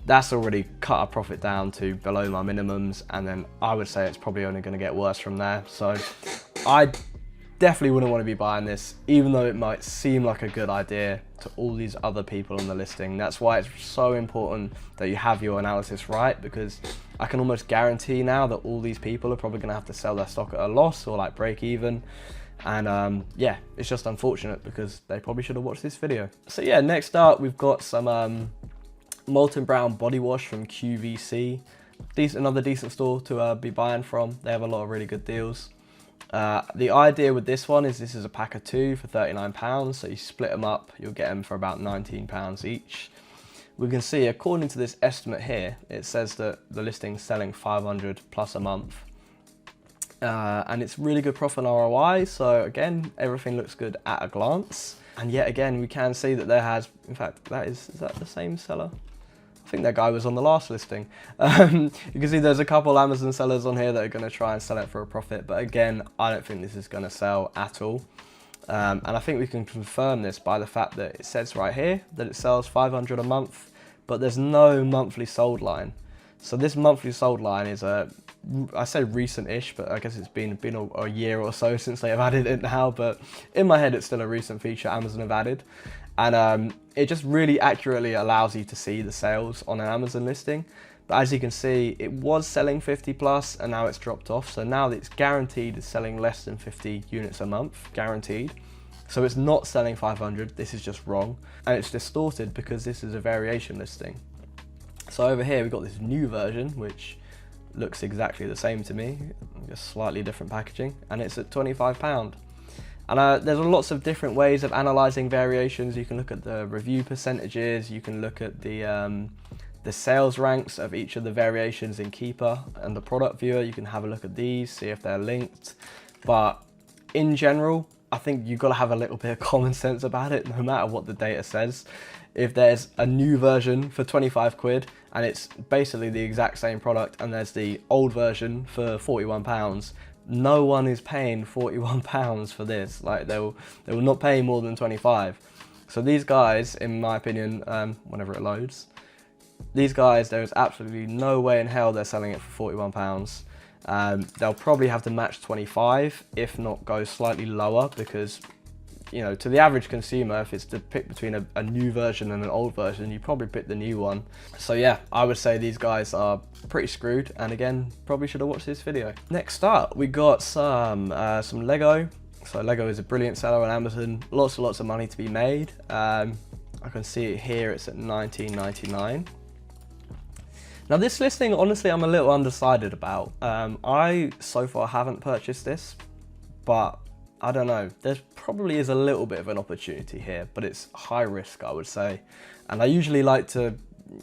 That's already cut our profit down to below my minimums, and then I would say it's probably only going to get worse from there. So I definitely wouldn't want to be buying this, even though it might seem like a good idea to all these other people on the listing. That's why it's so important that you have your analysis right, because I can almost guarantee now that all these people are probably going to have to sell their stock at a loss or like break even. And yeah, it's just unfortunate because they probably should have watched this video. So yeah, next up we've got some Molten Brown body wash from QVC. Another decent store to be buying from. They have a lot of really good deals. The idea with this one is this is a pack of 2 for £39, so you split them up, you'll get them for about £19 each. We can see, according to this estimate here, it says that the listing's selling 500 plus a month. And it's really good profit on ROI, so again, everything looks good at a glance. And yet again, we can see that there has, in fact, is that the same seller? I think that guy was on the last listing. You can see there's a couple Amazon sellers on here that are going to try and sell it for a profit, but again, I don't think this is going to sell at all. And I think we can confirm this by the fact that it says right here that it sells 500 a month, but there's no monthly sold line. So this monthly sold line is I say recent-ish, but I guess it's been a year or so since they have added it now, but in my head it's still a recent feature Amazon have added. And it just really accurately allows you to see the sales on an Amazon listing. But as you can see, it was selling 50 plus and now it's dropped off. So now it's guaranteed it's selling less than 50 units a month, guaranteed. So it's not selling 500, this is just wrong. And it's distorted because this is a variation listing. So over here, we've got this new version, which looks exactly the same to me, just slightly different packaging, and it's at £25. And there's lots of different ways of analysing variations. You can look at the review percentages, you can look at the sales ranks of each of the variations in Keepa and the product viewer. You can have a look at these, see if they're linked. But in general, I think you've got to have a little bit of common sense about it, no matter what the data says. If there's a new version for 25 quid and it's basically the exact same product, and there's the old version for £41, no one is paying £41 for this. Like they will not pay more than 25. So these guys, in my opinion, whenever it loads, these guys, there is absolutely no way in hell they're selling it for £41. They'll probably have to match 25, if not go slightly lower, because you know, to the average consumer, if it's to pick between a new version and an old version, you probably pick the new one. So yeah, I would say these guys are pretty screwed, and again, probably should have watched this video. Next up, we got some Lego. So Lego is a brilliant seller on Amazon, lots and lots of money to be made. I can see it here, it's at $19.99. Now this listing, honestly, I'm a little undecided about. I so far haven't purchased this, but I don't know. There probably is a little bit of an opportunity here, but it's high risk, I would say. And I usually like to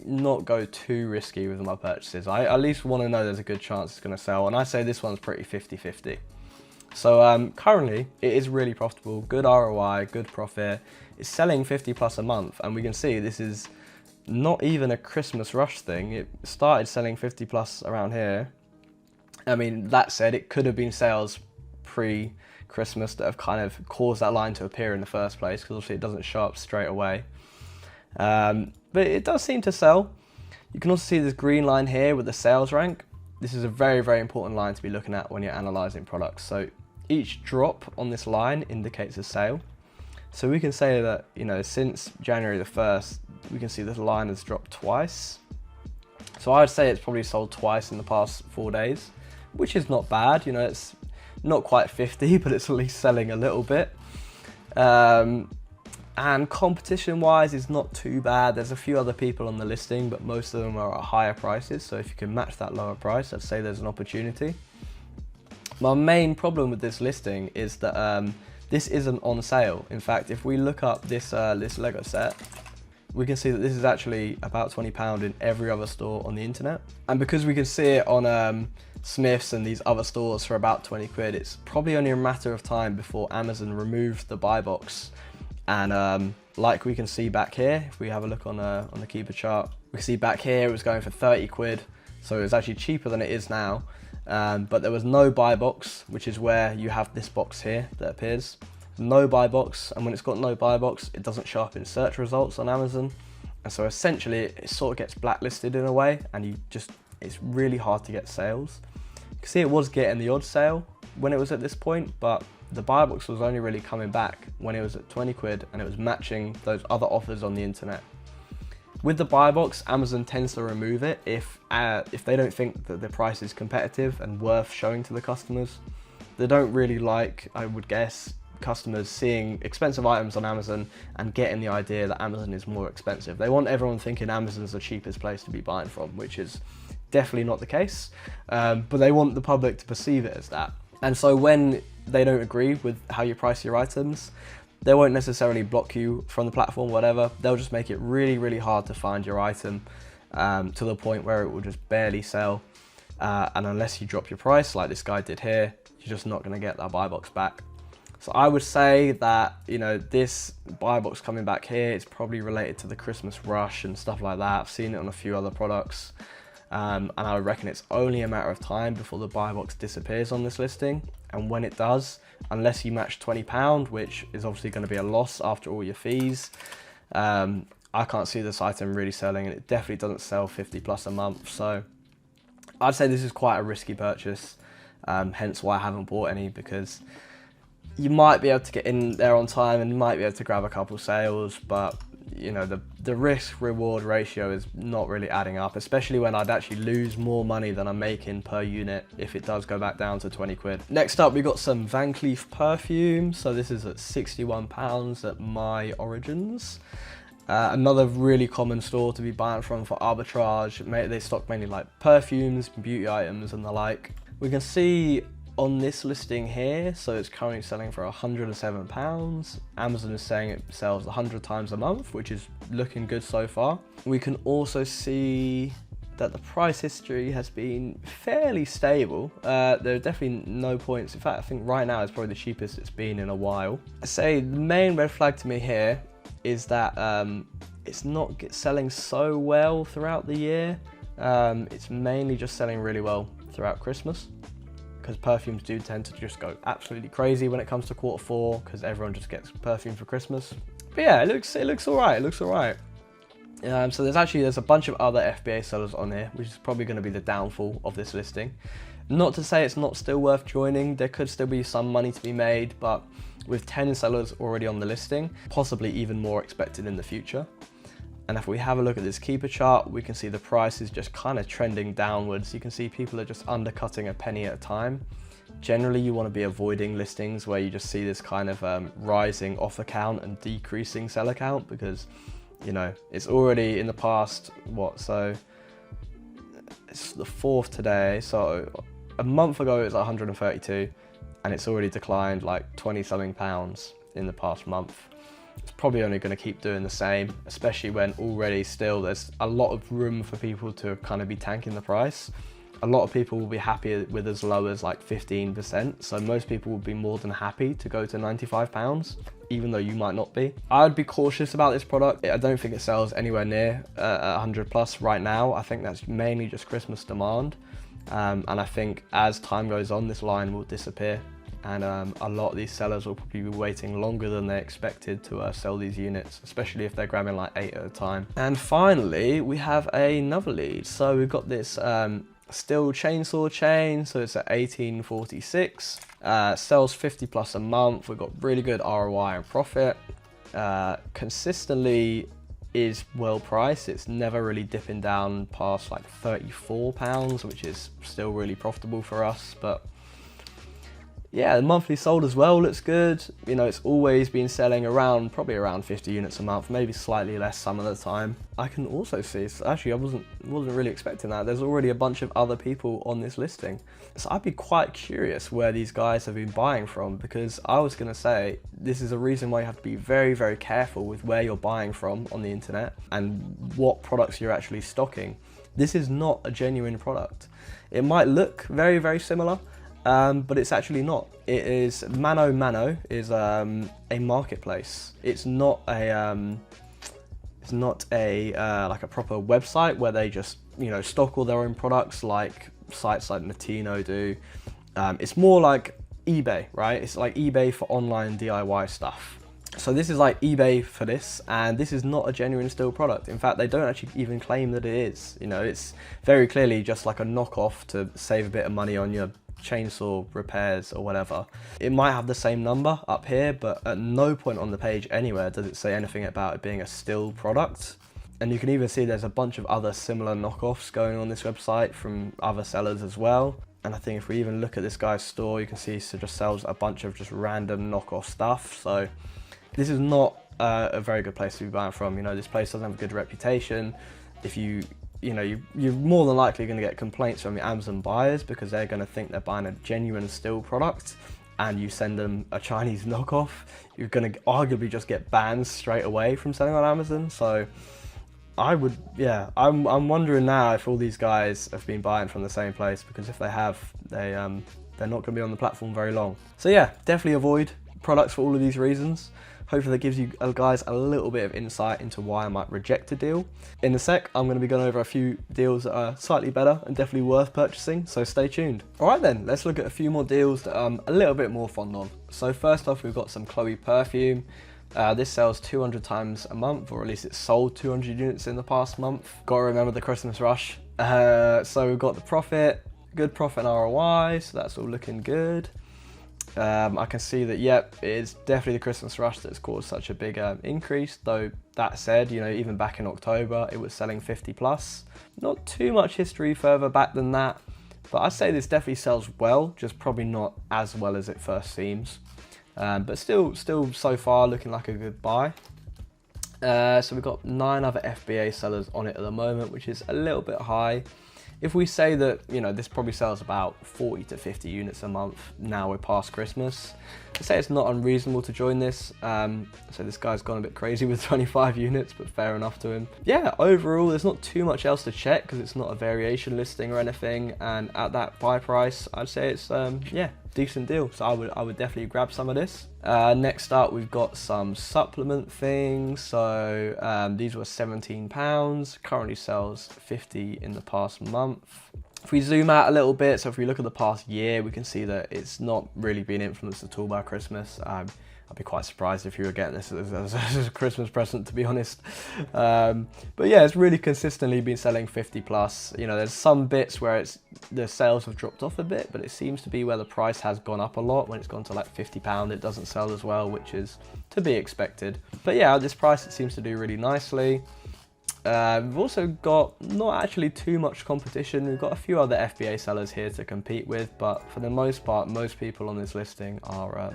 not go too risky with my purchases. I at least want to know there's a good chance it's going to sell, and I say this one's pretty 50-50. So currently it is really profitable, good ROI, good profit. It's selling 50 plus a month, and we can see this is not even a Christmas rush thing. It started selling 50 plus around here. I mean, that said, it could have been sales pre-Christmas that have kind of caused that line to appear in the first place, because obviously it doesn't show up straight away. But it does seem to sell. You can also see this green line here with the sales rank. This is a very, very important line to be looking at when you're analyzing products. So each drop on this line indicates a sale. So we can say that, you know, since January the 1st, we can see this line has dropped twice. So I'd say it's probably sold twice in the past 4 days, which is not bad. You know, it's not quite 50, but it's at least selling a little bit. And competition wise, it's not too bad. There's a few other people on the listing, but most of them are at higher prices. So if you can match that lower price, I'd say there's an opportunity. My main problem with this listing is that this isn't on sale. In fact, if we look up this Lego set, we can see that this is actually about £20 in every other store on the internet. And because we can see it on Smith's and these other stores for about 20 quid, it's probably only a matter of time before Amazon removes the buy box. And like we can see back here, if we have a look on the keepa chart, we can see back here it was going for 30 quid. So it was actually cheaper than it is now. But there was no buy box, which is where you have this box here that appears. No buy box, and when it's got no buy box, it doesn't show up in search results on Amazon. And so essentially it sort of gets blacklisted in a way, and it's really hard to get sales. You can see it was getting the odd sale when it was at this point, but the buy box was only really coming back when it was at 20 quid and it was matching those other offers on the internet. With the buy box, Amazon tends to remove it if they don't think that the price is competitive and worth showing to the customers. They don't really like, I would guess, customers seeing expensive items on Amazon and getting the idea that Amazon is more expensive. They want everyone thinking Amazon's the cheapest place to be buying from, which is definitely not the case, but they want the public to perceive it as that. And so when they don't agree with how you price your items, they won't necessarily block you from the platform, whatever. They'll just make it really, really hard to find your item to the point where it will just barely sell. And unless you drop your price, like this guy did here, you're just not gonna get that buy box back. So I would say that, you know, this buy box coming back here, it's probably related to the Christmas rush and stuff like that. I've seen it on a few other products. And I would reckon it's only a matter of time before the buy box disappears on this listing. And when it does, unless you match £20, which is obviously going to be a loss after all your fees, I can't see this item really selling, and it definitely doesn't sell 50 plus a month. So I'd say this is quite a risky purchase, hence why I haven't bought any, because you might be able to get in there on time and you might be able to grab a couple sales, but you know, the risk reward ratio is not really adding up, especially when I'd actually lose more money than I'm making per unit if it does go back down to 20 quid. Next up, we got some Van Cleef perfume. So this is at £61 at My Origins. Another really common store to be buying from for Arbitrage. They stock mainly like perfumes, beauty items and the like. We can see on this listing here, so it's currently selling for £107. Amazon is saying it sells 100 times a month, which is looking good so far. We can also see that the price history has been fairly stable. There are definitely no points. In fact, I think right now it's probably the cheapest it's been in a while. I say the main red flag to me here is that it's not selling so well throughout the year. It's mainly just selling really well throughout Christmas, because perfumes do tend to just go absolutely crazy when it comes to Q4, because everyone just gets perfume for Christmas. But yeah, it looks all right. It looks all right. So there's a bunch of other FBA sellers on here, which is probably going to be the downfall of this listing. Not to say it's not still worth joining. There could still be some money to be made, but with 10 sellers already on the listing, possibly even more expected in the future. And if we have a look at this keepa chart, we can see the price is just kind of trending downwards. You can see people are just undercutting a penny at a time. Generally, you want to be avoiding listings where you just see this kind of rising offer count and decreasing seller count, because, you know, it's already in the past, so it's the 4th today, so a month ago it was 132, and it's already declined like 20 something pounds in the past month. It's probably only going to keep doing the same, especially when already still there's a lot of room for people to kind of be tanking the price. A lot of people will be happy with as low as like 15%, so most people will be more than happy to go to £95, even though you might not be. I'd be cautious about this product. I don't think it sells anywhere near 100 plus right now. I think that's mainly just Christmas demand, and I think as time goes on, this line will disappear, and a lot of these sellers will probably be waiting longer than they expected to sell these units, especially if they're grabbing like 8 at a time. And finally, we have another lead. So we've got this Still chainsaw chain, so it's at 1846, sells 50 plus a month. We've got really good ROI and profit, consistently is well priced. It's never really dipping down past like £34, which is still really profitable for us. But yeah, the monthly sold as well looks good. You know, it's always been selling probably around 50 units a month, maybe slightly less some of the time. I can also see, so actually I wasn't really expecting that. There's already a bunch of other people on this listing. So I'd be quite curious where these guys have been buying from, because I was gonna say, this is a reason why you have to be very, very careful with where you're buying from on the internet and what products you're actually stocking. This is not a genuine product. It might look very, very similar, but it's actually not. It is, Mano is a marketplace. It's not a like a proper website where they just, you know, stock all their own products like sites like Natino do. It's more like eBay, right? It's like eBay for online DIY stuff. So this is like eBay for this, and this is not a genuine still product. In fact, they don't actually even claim that it is. You know, it's very clearly just like a knockoff to save a bit of money on your chainsaw repairs or whatever. It might have the same number up here, but at no point on the page anywhere does it say anything about it being a still product. And you can even see there's a bunch of other similar knockoffs going on this website from other sellers as well. And I think if we even look at this guy's store, you can see he just sells a bunch of just random knockoff stuff. So this is not a very good place to be buying from. You know, this place doesn't have a good reputation. If you're more than likely going to get complaints from your Amazon buyers, because they're going to think they're buying a genuine still product, and you send them a Chinese knockoff, you're going to arguably just get banned straight away from selling on Amazon. So I'm wondering now if all these guys have been buying from the same place, because if they have, they're not going to be on the platform very long. So yeah, definitely avoid products for all of these reasons. Hopefully that gives you guys a little bit of insight into why I might reject a deal. In a sec, I'm going to be going over a few deals that are slightly better and definitely worth purchasing, so stay tuned. All right then, let's look at a few more deals that I'm a little bit more fond on. So first off, we've got some Chloe perfume. This sells 200 times a month, or at least it's sold 200 units in the past month. Got to remember the Christmas rush. So we've got the profit, good profit and ROI, so that's all looking good. I can see that, yep, it is definitely the Christmas rush that's caused such a big increase, though that said, you know, even back in October, it was selling 50 plus. Not too much history further back than that, but I'd say this definitely sells well, just probably not as well as it first seems. But still so far looking like a good buy. So we've got 9 other FBA sellers on it at the moment, which is a little bit high. If we say that, you know, this probably sells about 40 to 50 units a month, now we're past Christmas, I'd say it's not unreasonable to join this. So this guy's gone a bit crazy with 25 units, but fair enough to him. Yeah, overall, there's not too much else to check because it's not a variation listing or anything. And at that buy price, I'd say it's, yeah, decent deal. So I would definitely grab some of this. Next up, we've got some supplement things. So these were £17, currently sells 50 in the past month. If we zoom out a little bit, so if we look at the past year, we can see that it's not really been influenced at all by Christmas. I'd be quite surprised if you were getting this as a Christmas present, to be honest. But yeah, it's really consistently been selling 50 plus. You know, there's some bits where the sales have dropped off a bit, but it seems to be where the price has gone up a lot. When it's gone to like £50, it doesn't sell as well, which is to be expected. But yeah, at this price, it seems to do really nicely. We've also got not actually too much competition. We've got a few other FBA sellers here to compete with, but for the most part, most people on this listing are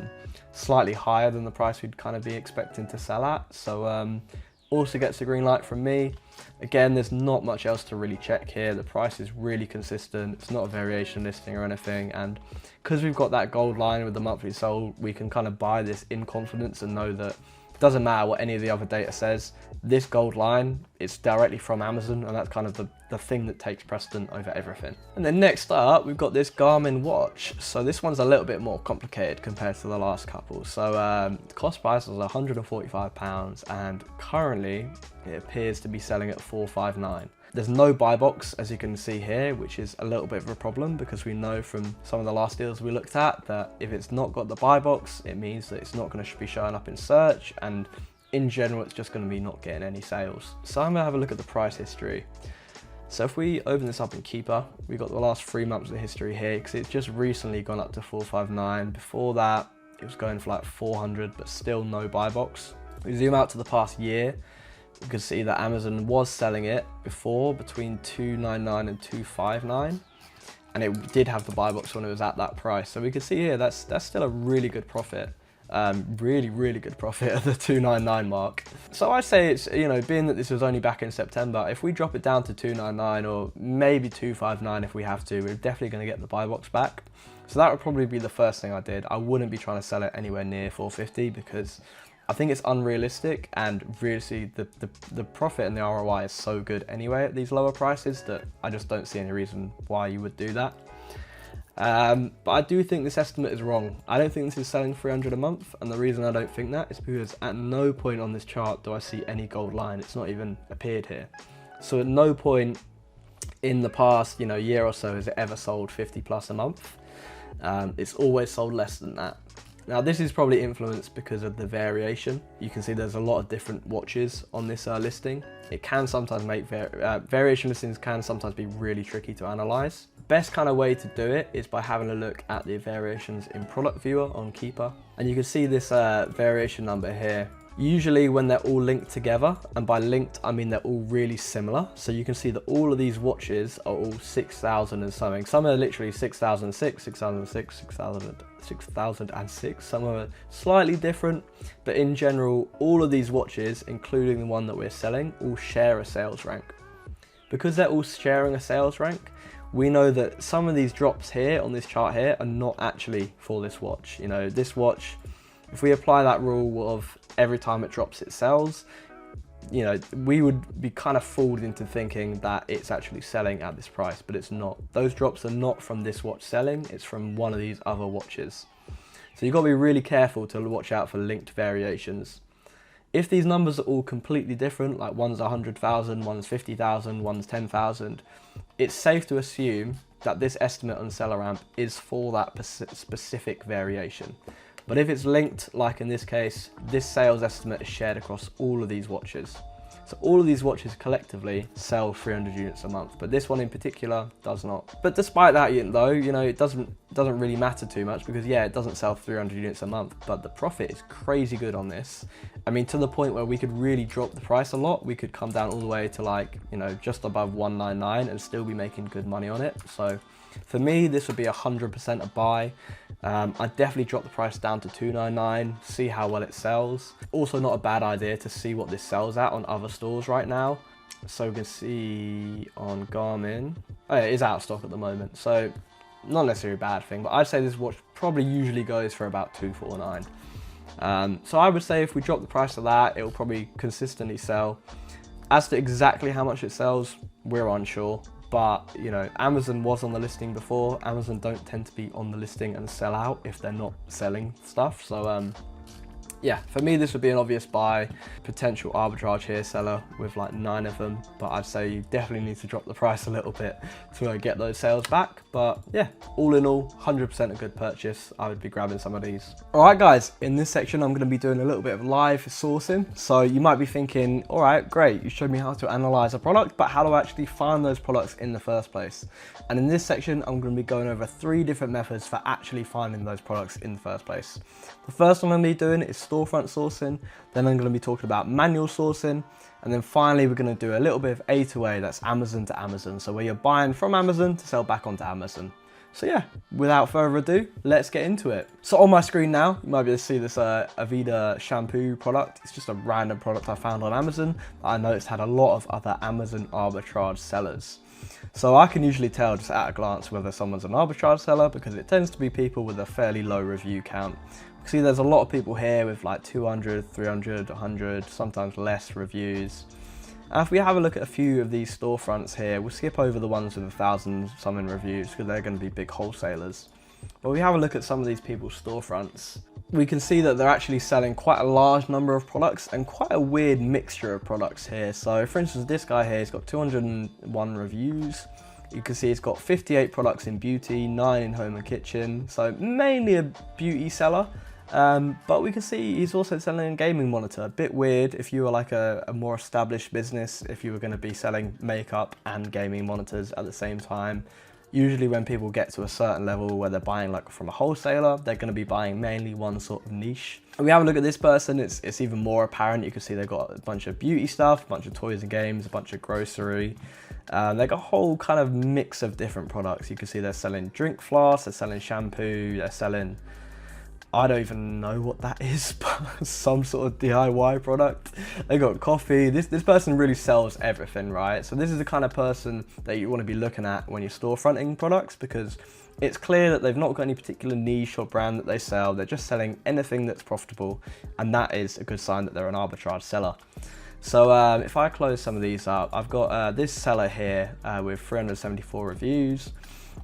slightly higher than the price we'd kind of be expecting to sell at. So also gets a green light from me. Again, there's not much else to really check here. The price is really consistent. It's not a variation listing or anything. And because we've got that gold line with the monthly sold, we can kind of buy this in confidence and know that doesn't matter what any of the other data says, this gold line, it's directly from Amazon, and that's kind of the thing that takes precedent over everything. And then next up, we've got this Garmin watch. So this one's a little bit more complicated compared to the last couple. So the cost price was £145, and currently it appears to be selling at $459. There's no buy box, as you can see here, which is a little bit of a problem because we know from some of the last deals we looked at that if it's not got the buy box, it means that it's not going to be showing up in search, and in general, it's just going to be not getting any sales. So I'm going to have a look at the price history. So if we open this up in Keepa, we've got the last 3 months of history here because it's just recently gone up to 459. Before that, it was going for like 400, but still no buy box. We zoom out to the past year. You can see that Amazon was selling it before between $299 and $259, and it did have the buy box when it was at that price. So we can see here that's still a really good profit, really good profit at the $299 mark. So I say it's, you know, being that this was only back in September, if we drop it down to $299 or maybe $259 if we have to, we're definitely going to get the buy box back. So that would probably be the first thing I did. I wouldn't be trying to sell it anywhere near $450 because I think it's unrealistic, and really the profit and the ROI is so good anyway at these lower prices that I just don't see any reason why you would do that. But I do think this estimate is wrong. I don't think this is selling 300 a month, and the reason I don't think that is because at no point on this chart do I see any gold line. It's not even appeared here. So at no point in the past, you know, year or so has it ever sold 50 plus a month. It's always sold less than that. Now this is probably influenced because of the variation. You can see there's a lot of different watches on this listing. It can sometimes make variation listings can sometimes be really tricky to analyze. Best kind of way to do it is by having a look at the variations in product viewer on Keepa, and you can see this variation number here. Usually when they're all linked together, and by linked I mean they're all really similar, so you can see that all of these watches are all 6,000 and something. Some are literally 6,006, 6,006, 6,006, some are slightly different, but in general all of these watches, including the one that we're selling, all share a sales rank. Because they're all sharing a sales rank, we know that some of these drops here on this chart here are not actually for this watch. You know, this watch, if we apply that rule of every time it drops it sells, you know, we would be kind of fooled into thinking that it's actually selling at this price, but it's not. Those drops are not from this watch selling, it's from one of these other watches. So you've got to be really careful to watch out for linked variations. If these numbers are all completely different, like one's 100,000, one's 50,000, one's 10,000, it's safe to assume that this estimate on selleramp is for that specific variation. But if it's linked, like in this case, this sales estimate is shared across all of these watches. So all of these watches collectively sell 300 units a month, but this one in particular does not. But despite that though, you know, it doesn't really matter too much because yeah, it doesn't sell 300 units a month, but the profit is crazy good on this. I mean, to the point where we could really drop the price a lot. We could come down all the way to like, you know, just above 199 and still be making good money on it. So for me, this would be 100% a buy. I'd definitely drop the price down to 299, see how well it sells. Also not a bad idea to see what this sells at on other stores right now. So we can see on Garmin, oh yeah, it is out of stock at the moment. So not necessarily a bad thing, but I'd say this watch probably usually goes for about 249. So I would say if we drop the price of that, it will probably consistently sell. As to exactly how much it sells, we're unsure. But, you know, Amazon was on the listing before. Amazon don't tend to be on the listing and sell out if they're not selling stuff. So, yeah, for me this would be an obvious buy. Potential arbitrage here, seller with like 9 of them, but I'd say you definitely need to drop the price a little bit to get those sales back. But yeah, all in all, 100% a good purchase. I would be grabbing some of these. All right guys, in this section I'm going to be doing a little bit of live sourcing. So you might be thinking, all right, great, you showed me how to analyze a product, but how do I actually find those products in the first place? And in this section I'm going to be going over 3 different methods for actually finding those products in the first place. The first one I'm going to be doing is storefront sourcing, then I'm going to be talking about manual sourcing, and then finally we're going to do a little bit of A to A, that's Amazon to Amazon, so where you're buying from Amazon to sell back onto Amazon. So yeah, without further ado, let's get into it. So on my screen now, you might be able to see this Aveda shampoo product. It's just a random product I found on Amazon that I noticed had a lot of other Amazon arbitrage sellers. So I can usually tell just at a glance whether someone's an arbitrage seller because it tends to be people with a fairly low review count. See, there's a lot of people here with like 200, 300, 100, sometimes less reviews. And if we have a look at a few of these storefronts here, we'll skip over the ones with 1,000 something reviews because they're going to be big wholesalers. But we have a look at some of these people's storefronts. We can see that they're actually selling quite a large number of products and quite a weird mixture of products here. So for instance, this guy here, he's got 201 reviews. You can see he's got 58 products in beauty, 9 in home and kitchen. So mainly a beauty seller. But we can see he's also selling a gaming monitor. A bit weird if you were like a more established business, if you were going to be selling makeup and gaming monitors at the same time. Usually when people get to a certain level where they're buying like from a wholesaler, they're going to be buying mainly one sort of niche. If we have a look at this person, it's even more apparent. You can see they've got a bunch of beauty stuff, a bunch of toys and games, a bunch of grocery. They've got a whole kind of mix of different products. You can see they're selling drink flasks, they're selling shampoo, they're selling, I don't even know what that is, but some sort of DIY product. They got coffee. This person really sells everything, right? So this is the kind of person that you want to be looking at when you're storefronting products, because it's clear that they've not got any particular niche or brand that they sell. They're just selling anything that's profitable, and that is a good sign that they're an arbitrage seller. So if I close some of these up, I've got this seller here with 374 reviews.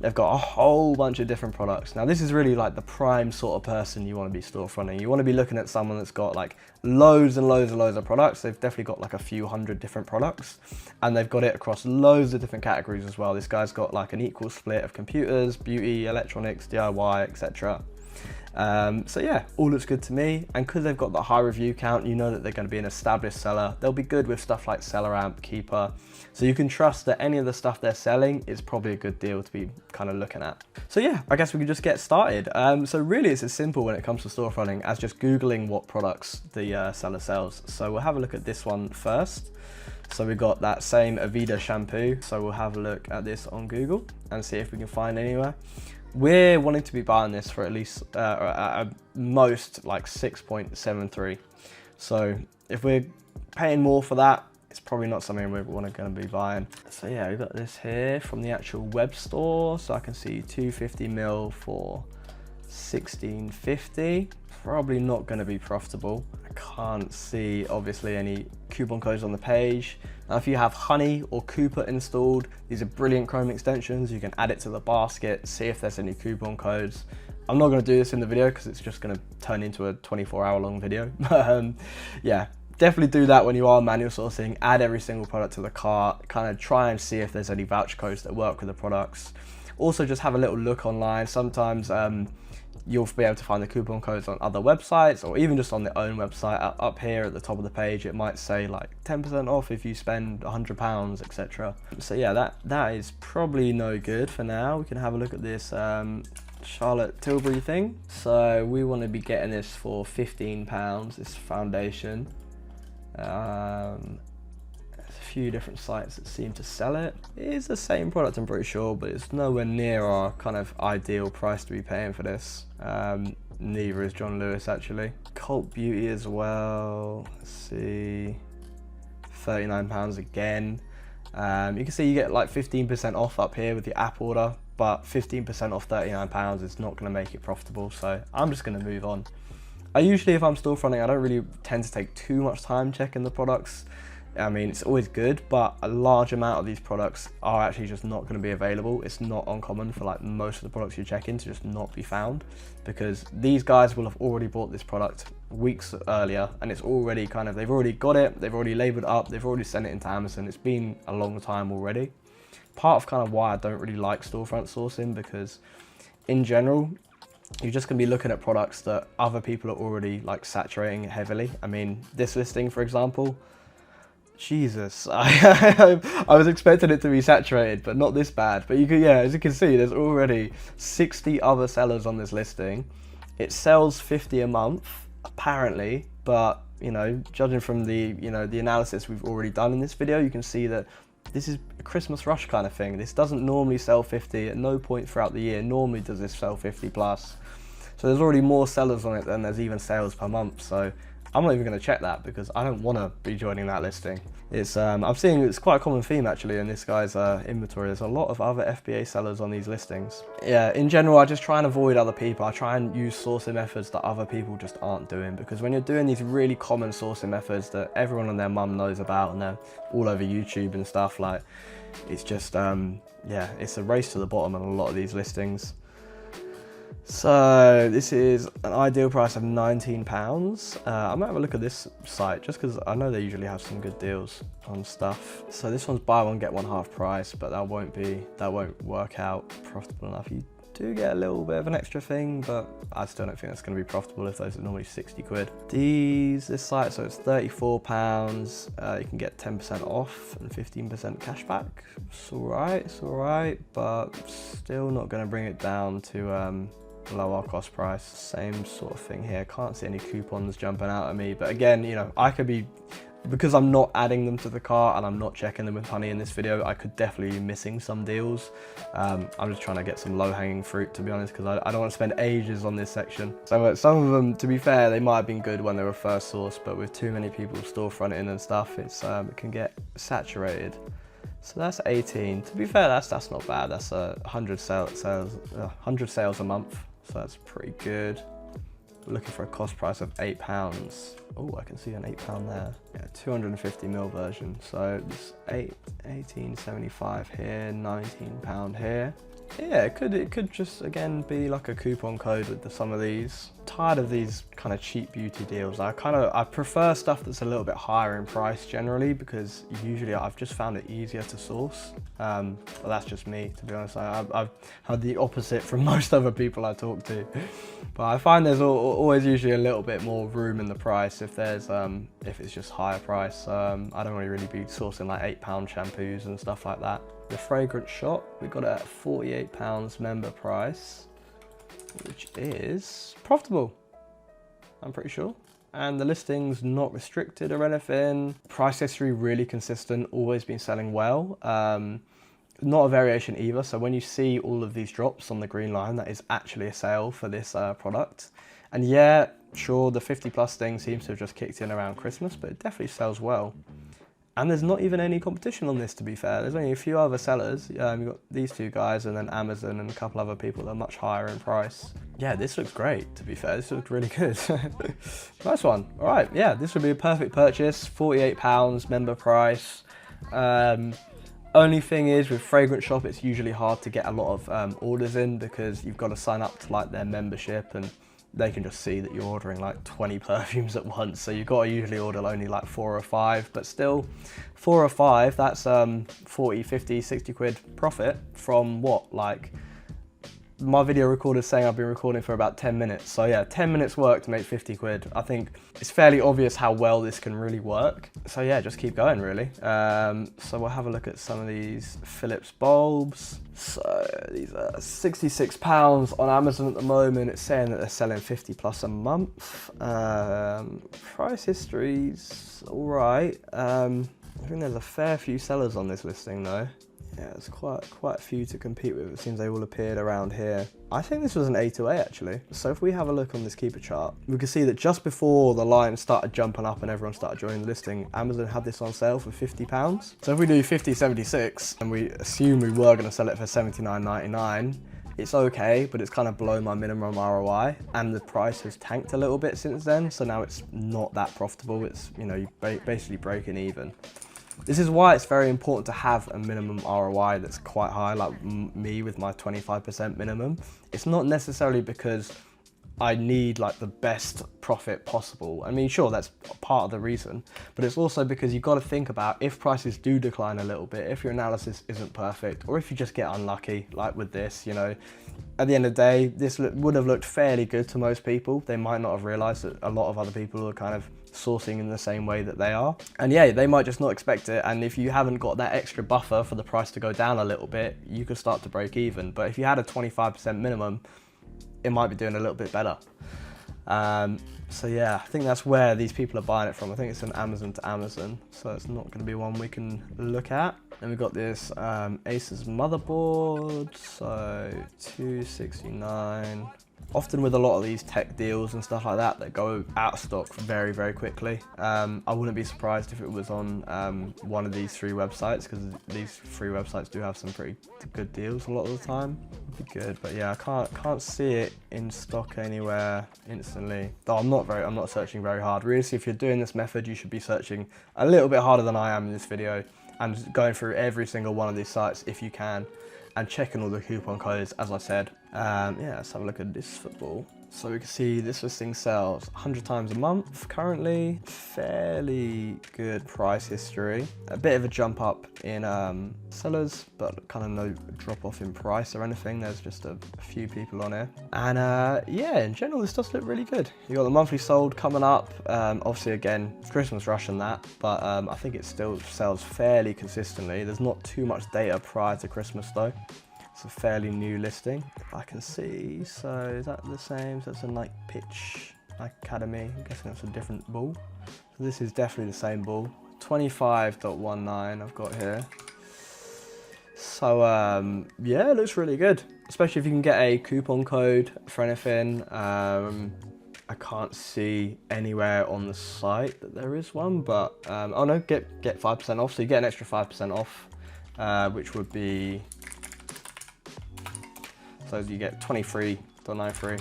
They've got a whole bunch of different products. Now this is really like the prime sort of person you want to be storefronting. You want to be looking at someone that's got like loads and loads and loads of products. They've definitely got like a few hundred different products, and they've got it across loads of different categories as well. This guy's got like an equal split of computers, beauty, electronics, DIY, etc. So yeah, all looks good to me, and because they've got the high review count, you know that they're going to be an established seller. They'll be good with stuff like selleramp, keepa, so you can trust that any of the stuff they're selling is probably a good deal to be kind of looking at. So yeah, I guess we can just get started. So really it's as simple when it comes to storefronting as just Googling what products the seller sells. So we'll have a look at this one first. So we've got that same Aveda shampoo, so we'll have a look at this on Google and see if we can find anywhere. We're wanting to be buying this for at least at most like 6.73. So if we're paying more for that, it's probably not something we're going to be buying. So yeah, we've got this here from the actual web store. So I can see 250ml for 16.50. Probably not going to be profitable. I can't see obviously any coupon codes on the page. Now if you have Honey or Keepa installed, these are brilliant Chrome extensions. You can add it to the basket, see if there's any coupon codes. I'm not going to do this in the video because it's just going to turn into a 24-hour long video. Yeah, definitely do that when you are manual sourcing. Add every single product to the cart, kind of try and see if there's any voucher codes that work with the products. Also just have a little look online. Sometimes you'll be able to find the coupon codes on other websites, or even just on their own website. Up here at the top of the page it might say like 10% off if you spend £100, etc. So yeah, that is probably no good for now. We can have a look at this Charlotte Tilbury thing. So we want to be getting this for £15, this foundation. There's a few different sites that seem to sell it. It is the same product, I'm pretty sure, but it's nowhere near our kind of ideal price to be paying for this. Neither is John Lewis actually. Cult Beauty as well. Let's see, £39 again. You can see you get like 15% off up here with your app order, but 15% off £39 is not going to make it profitable, so I'm just going to move on. I usually, if I'm storefronting, I don't really tend to take too much time checking the products. I mean, it's always good, but a large amount of these products are actually just not going to be available. It's not uncommon for like most of the products you check in to just not be found, because these guys will have already bought this product weeks earlier, and it's already kind of, they've already got it, they've already labeled it up, they've already sent it into Amazon. It's been a long time already. Part of kind of why I don't really like storefront sourcing, because in general, you're just going to be looking at products that other people are already like saturating heavily. I mean, this listing, for example, Jesus, I was expecting it to be saturated, but not this bad. But you can, yeah, as you can see, there's already 60 other sellers on this listing. It sells 50 a month, apparently, but you know, judging from the, you know, the analysis we've already done in this video, you can see that this is a Christmas rush kind of thing. This doesn't normally sell 50 at no point throughout the year. Normally does this sell 50 plus. So there's already more sellers on it than there's even sales per month. So I'm not even going to check that, because I don't want to be joining that listing. It's I'm seeing it's quite a common theme actually in this guy's inventory. There's a lot of other FBA sellers on these listings. Yeah, in general, I just try and avoid other people. I try and use sourcing methods that other people just aren't doing, because when you're doing these really common sourcing methods that everyone and their mum knows about and they're all over YouTube and stuff, like, it's just yeah, it's a race to the bottom on a lot of these listings. So this is an ideal price of £19. I might have a look at this site just because I know they usually have some good deals on stuff. So this one's buy one get one half price, but that won't work out profitable enough. You do get a little bit of an extra thing, but I still don't think that's going to be profitable if those are normally 60 quid. This site, so it's £34. You can get 10% off and 15% cash back. It's alright, but still not going to bring it down to below our cost price. Same sort of thing here. Can't see any coupons jumping out at me, but again, you know, I could be, because I'm not adding them to the cart and I'm not checking them with honey in this video, I could definitely be missing some deals. I'm just trying to get some low-hanging fruit, to be honest, because I don't want to spend ages on this section. So some of them, to be fair, they might have been good when they were first sourced, but with too many people storefronting and stuff, it's it can get saturated. So that's 18. To be fair, that's not bad. That's 100 sales a month. So that's pretty good. We're looking for a cost price of £8. Oh, I can see an £8 there. Yeah, 250ml version. So this 18.75 here, £19 here. Yeah, it could just again be like a coupon code with some of these. Tired of these kind of cheap beauty deals. I prefer stuff that's a little bit higher in price generally, because usually I've just found it easier to source. But that's just me, to be honest. I've had the opposite from most other people I talk to. But I find there's always usually a little bit more room in the price if there's if it's just higher price. I don't really be sourcing like £8 shampoos and stuff like that. The fragrance shop, we got it at £48 member price, which is profitable, I'm pretty sure. And the listing's not restricted or anything. Price history really consistent, always been selling well. Not a variation either, so when you see all of these drops on the green line, that is actually a sale for this product. And yeah, sure, the 50 plus thing seems to have just kicked in around Christmas, but it definitely sells well. And there's not even any competition on this, to be fair. There's only a few other sellers. You've got these two guys and then Amazon and a couple other people that are much higher in price. Yeah, this looks great, to be fair. This looks really good. Nice one. All right, yeah, this would be a perfect purchase. £48 member price. Only thing is, with Fragrance Shop, it's usually hard to get a lot of orders in, because you've got to sign up to like their membership, and they can just see that you're ordering like 20 perfumes at once. So you've got to usually order only like 4 or 5, but still 4 or 5, that's 40, 50, 60 quid profit from what, like, my video recorder's saying I've been recording for about 10 minutes. So yeah, 10 minutes work to make 50 quid. I think it's fairly obvious how well this can really work. So yeah, just keep going really. So we'll have a look at some of these Philips bulbs. So these are £66 on Amazon at the moment. It's saying that they're selling 50 plus a month. Price history's all right. I think there's a fair few sellers on this listing though. Yeah, there's quite a few to compete with. It seems they all appeared around here. I think this was an A to A actually. So if we have a look on this keepa chart, we can see that just before the line started jumping up and everyone started joining the listing, Amazon had this on sale for £50. So if we do 50.76 and we assume we were going to sell it for £79.99, It's okay, but it's kind of below my minimum ROI, and the price has tanked a little bit since then, so now it's not that profitable. It's, you know, you basically breaking even. This is why it's very important to have a minimum ROI that's quite high, like me with my 25% minimum. It's not necessarily because I need like the best profit possible. I mean, sure, that's part of the reason, but it's also because you've got to think about if prices do decline a little bit, if your analysis isn't perfect, or if you just get unlucky, like with this, you know, at the end of the day, this would have looked fairly good to most people. They might not have realized that a lot of other people are kind of sourcing in the same way that they are. And yeah, they might just not expect it. And if you haven't got that extra buffer for the price to go down a little bit, you could start to break even. But if you had a 25% minimum, it might be doing a little bit better. So yeah, I think that's where these people are buying it from. I think it's an Amazon to Amazon, so it's not going to be one we can look at. Then we've got this Asus motherboard, so $269. Often with a lot of these tech deals and stuff like that, that go out of stock very, very quickly. I wouldn't be surprised if it was on one of these 3 websites, because these 3 websites do have some pretty good deals a lot of the time. Would be good, but yeah, I can't see it in stock anywhere instantly. Though I'm not searching very hard. Really, if you're doing this method, you should be searching a little bit harder than I am in this video, and going through every single one of these sites if you can, and checking all the coupon codes, as I said. Yeah, let's have a look at this football. So we can see this listing sells 100 times a month currently. Fairly good price history. A bit of a jump up in sellers, but kind of no drop off in price or anything. There's just a few people on here. And yeah, in general, this does look really good. You got the monthly sold coming up. Obviously, again, Christmas rush and that, but I think it still sells fairly consistently. There's not too much data prior to Christmas though. It's a fairly new listing, if I can see. So is that the same? So it's in like Pitch Academy. I'm guessing that's a different ball. So this is definitely the same ball. 25.19 I've got here. So yeah, it looks really good. Especially if you can get a coupon code for anything. I can't see anywhere on the site that there is one, but oh no, get 5% off. So you get an extra 5% off, which would be, so you get 23.93.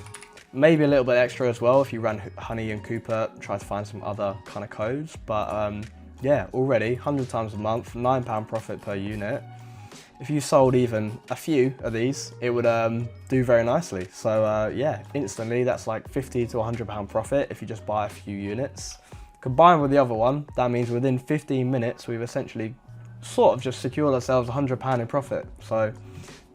Maybe a little bit extra as well if you run Honey and Cooper, try to find some other kind of codes. But yeah, already 100 times a month, £9 profit per unit. If you sold even a few of these, it would do very nicely. So yeah, instantly that's like £50 to £100 profit if you just buy a few units. Combined with the other one, that means within 15 minutes, we've essentially sort of just secured ourselves £100 in profit. So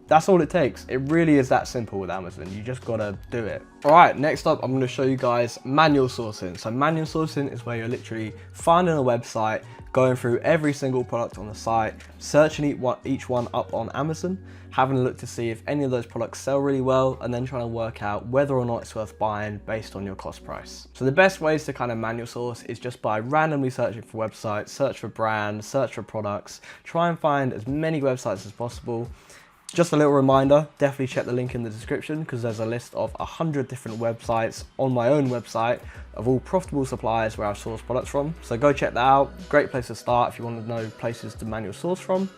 that's all it takes. It really is that simple with Amazon. You just gotta do it. All right, next up, I'm gonna show you guys manual sourcing. So manual sourcing is where you're literally finding a website, going through every single product on the site, searching each one up on Amazon, having a look to see if any of those products sell really well, and then trying to work out whether or not it's worth buying based on your cost price. So the best ways to kind of manual source is just by randomly searching for websites, search for brands, search for products, try and find as many websites as possible. Just a little reminder, definitely check the link in the description because there's a list of 100 different websites on my own website of all profitable suppliers where I've sourced products from. So go check that out. Great place to start if you want to know places to manual source from.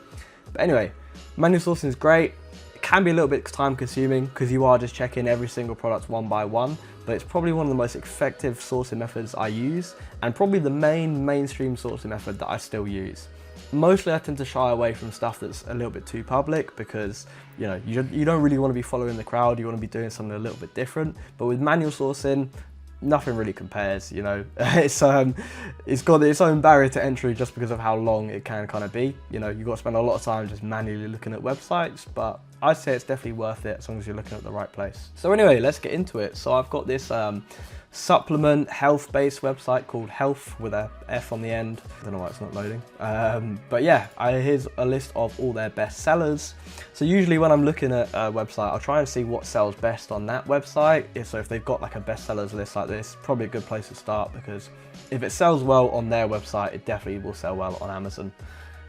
But anyway, manual sourcing is great. It can be a little bit time consuming because you are just checking every single product one by one, but it's probably one of the most effective sourcing methods I use, and probably the mainstream sourcing method that I still use. Mostly I tend to shy away from stuff that's a little bit too public because, you know, you don't really want to be following the crowd. You want to be doing something a little bit different. But with manual sourcing, nothing really compares, you know. It's got its own barrier to entry just because of how long it can kind of be. You know, you've got to spend a lot of time just manually looking at websites, but I'd say it's definitely worth it as long as you're looking at the right place. So anyway, let's get into it. So I've got this supplement health-based website called Health with a F on the end. I don't know why it's not loading. But yeah, here's a list of all their best sellers. So usually when I'm looking at a website, I'll try and see what sells best on that website. So if they've got like a best sellers list like this, probably a good place to start, because if it sells well on their website, it definitely will sell well on Amazon.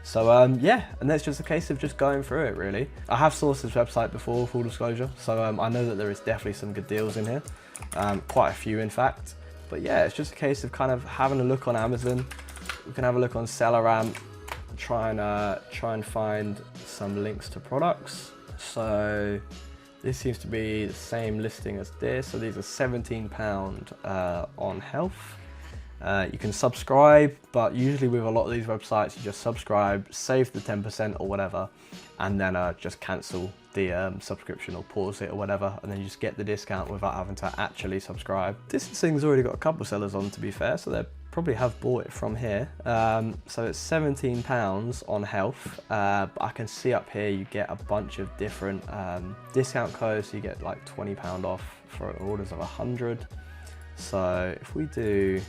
So yeah, and that's just a case of just going through it really. I have sourced this website before, full disclosure, so I know that there is definitely some good deals in here. Quite a few in fact, but yeah, it's just a case of kind of having a look on Amazon. We can have a look on selleramp, try and find some links to products. So This seems to be the same listing as this. So these are £17 on health. You can subscribe, but usually with a lot of these websites, you just subscribe, save the 10% or whatever, and then just cancel the subscription or pause it or whatever, and then you just get the discount without having to actually subscribe. This thing's already got a couple sellers on, to be fair, so they probably have bought it from here. So it's £17 on health, but I can see up here you get a bunch of different discount codes. So you get like £20 off for orders of 100. So if we do,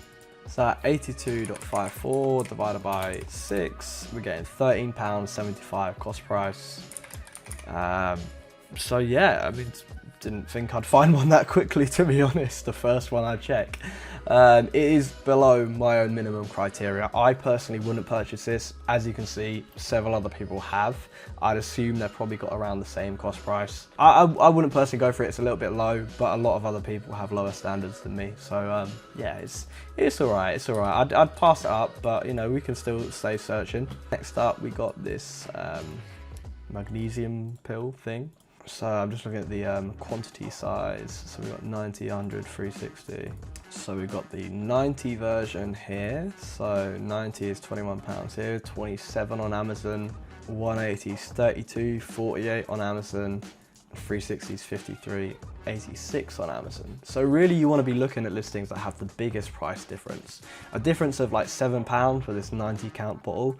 so 82.54 divided by 6, we're getting £13.75 cost price. So yeah, I mean, didn't think I'd find one that quickly, to be honest, the first one I check. It is below my own minimum criteria. I personally wouldn't purchase this. As you can see, several other people have. I'd assume they've probably got around the same cost price. I wouldn't personally go for it. It's a little bit low, but a lot of other people have lower standards than me. So yeah, it's all right. It's all right. I'd pass it up, but you know, we can still stay searching. Next up, we got this magnesium pill thing. So I'm just looking at the quantity size. So we've got 90, 100, 360. So we've got the 90 version here. So 90 is £21 here, 27 on Amazon, 180 is 32, 48 on Amazon, 360 is 53, 86 on Amazon. So really you want to be looking at listings that have the biggest price difference. A difference of like £7 for this 90 count bottle.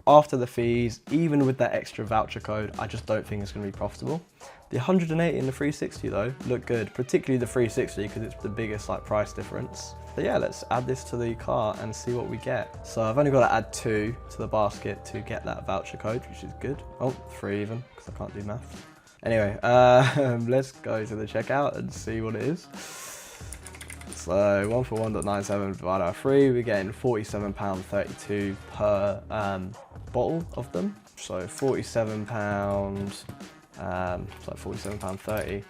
After the fees, even with that extra voucher code, I just don't think it's going to be profitable. The 180 and the 360 though look good, particularly the 360 because it's the biggest like price difference. So yeah, let's add this to the cart and see what we get. So I've only got to add 2 to the basket to get that voucher code, which is good. Oh, 3 even, because I can't do math. Anyway, let's go to the checkout and see what it is. So 1 for 1.97 divided by 3, we're getting £47.32 per bottle of them. So £47, it's like £47.30.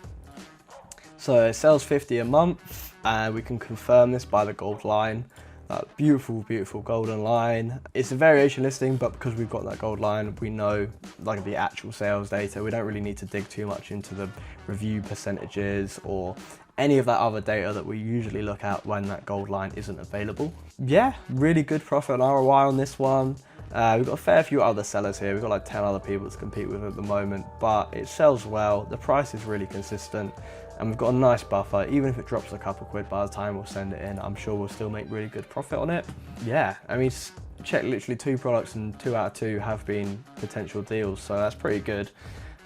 So it sells 50 a month, and we can confirm this by the gold line. That beautiful, beautiful golden line. It's a variation listing, but because we've got that gold line, we know like the actual sales data. We don't really need to dig too much into the review percentages or any of that other data that we usually look at when that gold line isn't available. Yeah, really good profit and ROI on this one. We've got a fair few other sellers here. We've got like 10 other people to compete with at the moment, but it sells well. The price is really consistent, and we've got a nice buffer. Even if it drops a couple quid by the time we'll send it in, I'm sure we'll still make really good profit on it. Yeah, I mean, check literally 2 products and 2 out of 2 have been potential deals, so that's pretty good.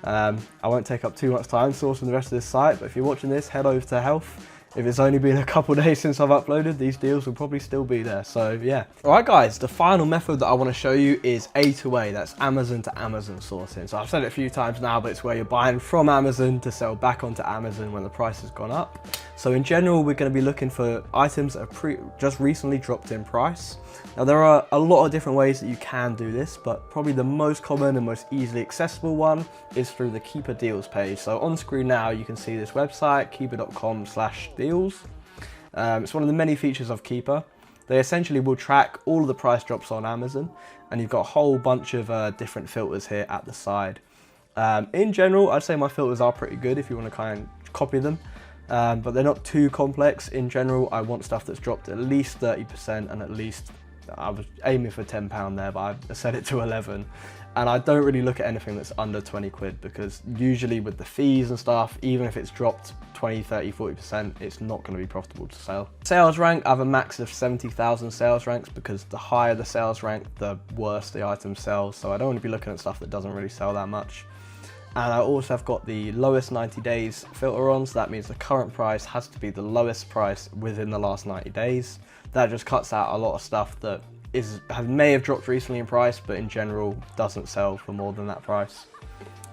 I won't take up too much time sourcing the rest of this site, but if you're watching this, head over to health. If it's only been a couple days since I've uploaded, these deals will probably still be there, so yeah. Alright guys, the final method that I want to show you is A2A, that's Amazon to Amazon sourcing. So I've said it a few times now, but it's where you're buying from Amazon to sell back onto Amazon when the price has gone up. So in general, we're going to be looking for items that have just recently dropped in price. Now there are a lot of different ways that you can do this, but probably the most common and most easily accessible one is through the Keepa deals page. So on screen now, you can see this website, keepa.com/deals. It's one of the many features of Keepa. They essentially will track all of the price drops on Amazon, and you've got a whole bunch of different filters here at the side. In general, I'd say my filters are pretty good if you want to kind of copy them. But they're not too complex. In general, I want stuff that's dropped at least 30% and at least, I was aiming for £10 there, but I set it to 11. And I don't really look at anything that's under 20 quid because usually with the fees and stuff, even if it's dropped 20, 30, 40%, it's not going to be profitable to sell. Sales rank, I have a max of 70,000 sales ranks because the higher the sales rank, the worse the item sells. So I don't want to be looking at stuff that doesn't really sell that much. And I also have got the lowest 90 days filter on, so that means the current price has to be the lowest price within the last 90 days. That just cuts out a lot of stuff that may have dropped recently in price, but in general doesn't sell for more than that price.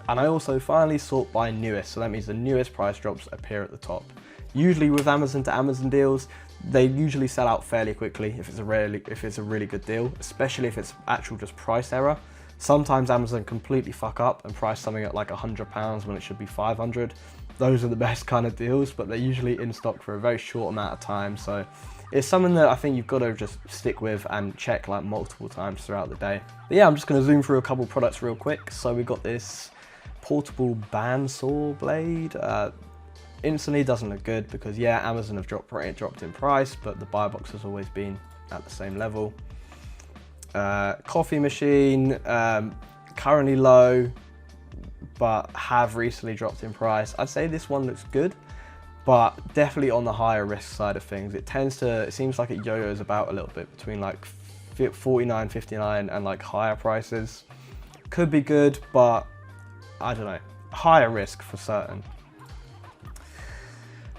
And I also finally sort by newest, so that means the newest price drops appear at the top. Usually with Amazon to Amazon deals, they usually sell out fairly quickly if it's a really good deal, especially if it's actual just price error. Sometimes Amazon completely fuck up and price something at like £100 when it should be 500. Those are the best kind of deals, but they're usually in stock for a very short amount of time. So it's something that I think you've got to just stick with and check like multiple times throughout the day. But yeah, I'm just going to zoom through a couple products real quick. So we've got this portable bandsaw blade. Instantly doesn't look good because yeah, Amazon have dropped in price, but the buy box has always been at the same level. Coffee machine, currently low, but have recently dropped in price. I'd say this one looks good, but definitely on the higher risk side of things. It seems like it yo-yos about a little bit between like 49, 59 and like higher prices. Could be good, but I don't know, higher risk for certain.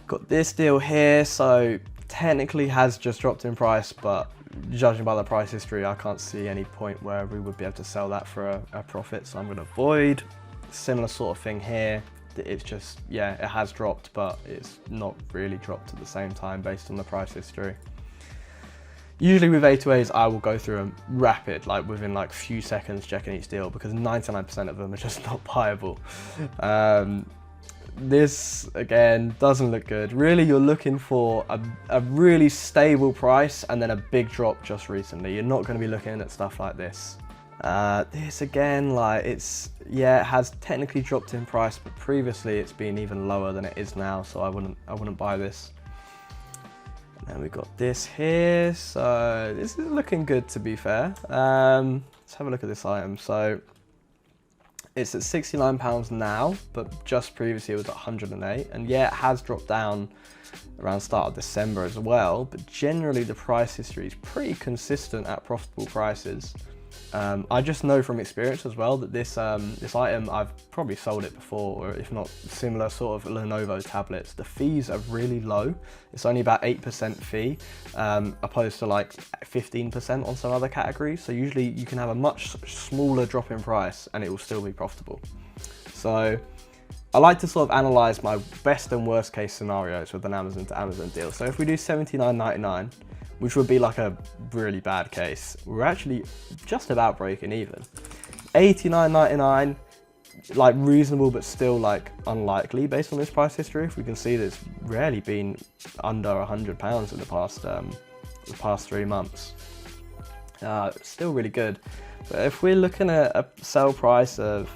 Got this deal here, so technically has just dropped in price, but judging by the price history, I can't see any point where we would be able to sell that for a profit, so I'm going to avoid. Similar sort of thing here. It's just, yeah, it has dropped, but it's not really dropped at the same time based on the price history. Usually with A2As, I will go through them rapid, like within like few seconds checking each deal, because 99% of them are just not buyable. This, again, doesn't look good. Really, you're looking for a really stable price and then a big drop just recently. You're not going to be looking at stuff like this. This again, like yeah, it has technically dropped in price, but previously it's been even lower than it is now, so I wouldn't buy this. And then we got this here, so this is looking good to be fair. Let's have a look at this item. So it's at £69 now, but just previously it was at 108, and yeah, it has dropped down around start of December as well, but generally the price history is pretty consistent at profitable prices. I just know from experience as well that this item, I've probably sold it before, or if not similar sort of Lenovo tablets. The fees are really low. It's only about 8% fee, opposed to like 15% on some other categories. So usually you can have a much smaller drop in price and it will still be profitable. So I like to sort of analyze my best and worst case scenarios with an Amazon to Amazon deal. So if we do $79.99, which would be like a really bad case, we're actually just about breaking even. $89.99, like reasonable, but still like unlikely based on this price history. If we can see that it's rarely been under £100 in the past 3 months. Still really good. But if we're looking at a sell price of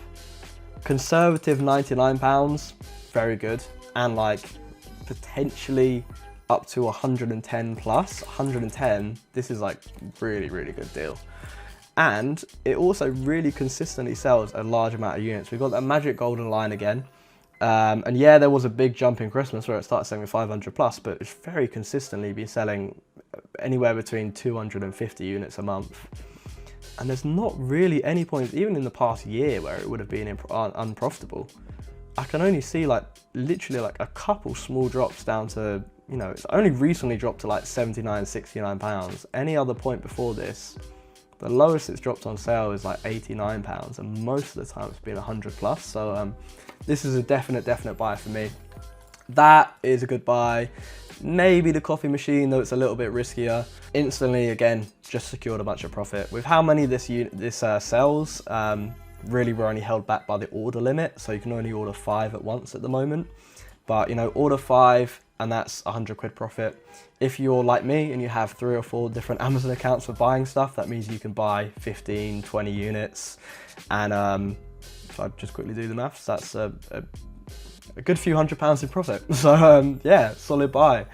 conservative £99, very good, and like potentially up to 110 plus, 110, this is like really good deal. And it also really consistently sells a large amount of units. We've got that magic golden line again. And yeah, there was a big jump in Christmas where it started selling 500 plus, but it's very consistently been selling anywhere between 250 units a month. And there's not really any point, even in the past year, where it would have been unprofitable. I can only see like literally like a couple small drops down to, you know, it's only recently dropped to like 79, 69 pounds. Any other point before this, the lowest it's dropped on sale is like 89 pounds, and most of the time it's been 100 plus. So this is a definite buy for me. That is a good buy. Maybe the coffee machine, though it's a little bit riskier. Instantly, again, just secured a bunch of profit. With how many this sells, really we're only held back by the order limit, so you can only order 5 at once at the moment. But you know, order 5 and that's 100 quid profit. If you're like me and you have 3 or 4 different Amazon accounts for buying stuff, that means you can buy 15, 20 units. And if I just quickly do the maths, that's a good few £100 in profit. So yeah, solid buy.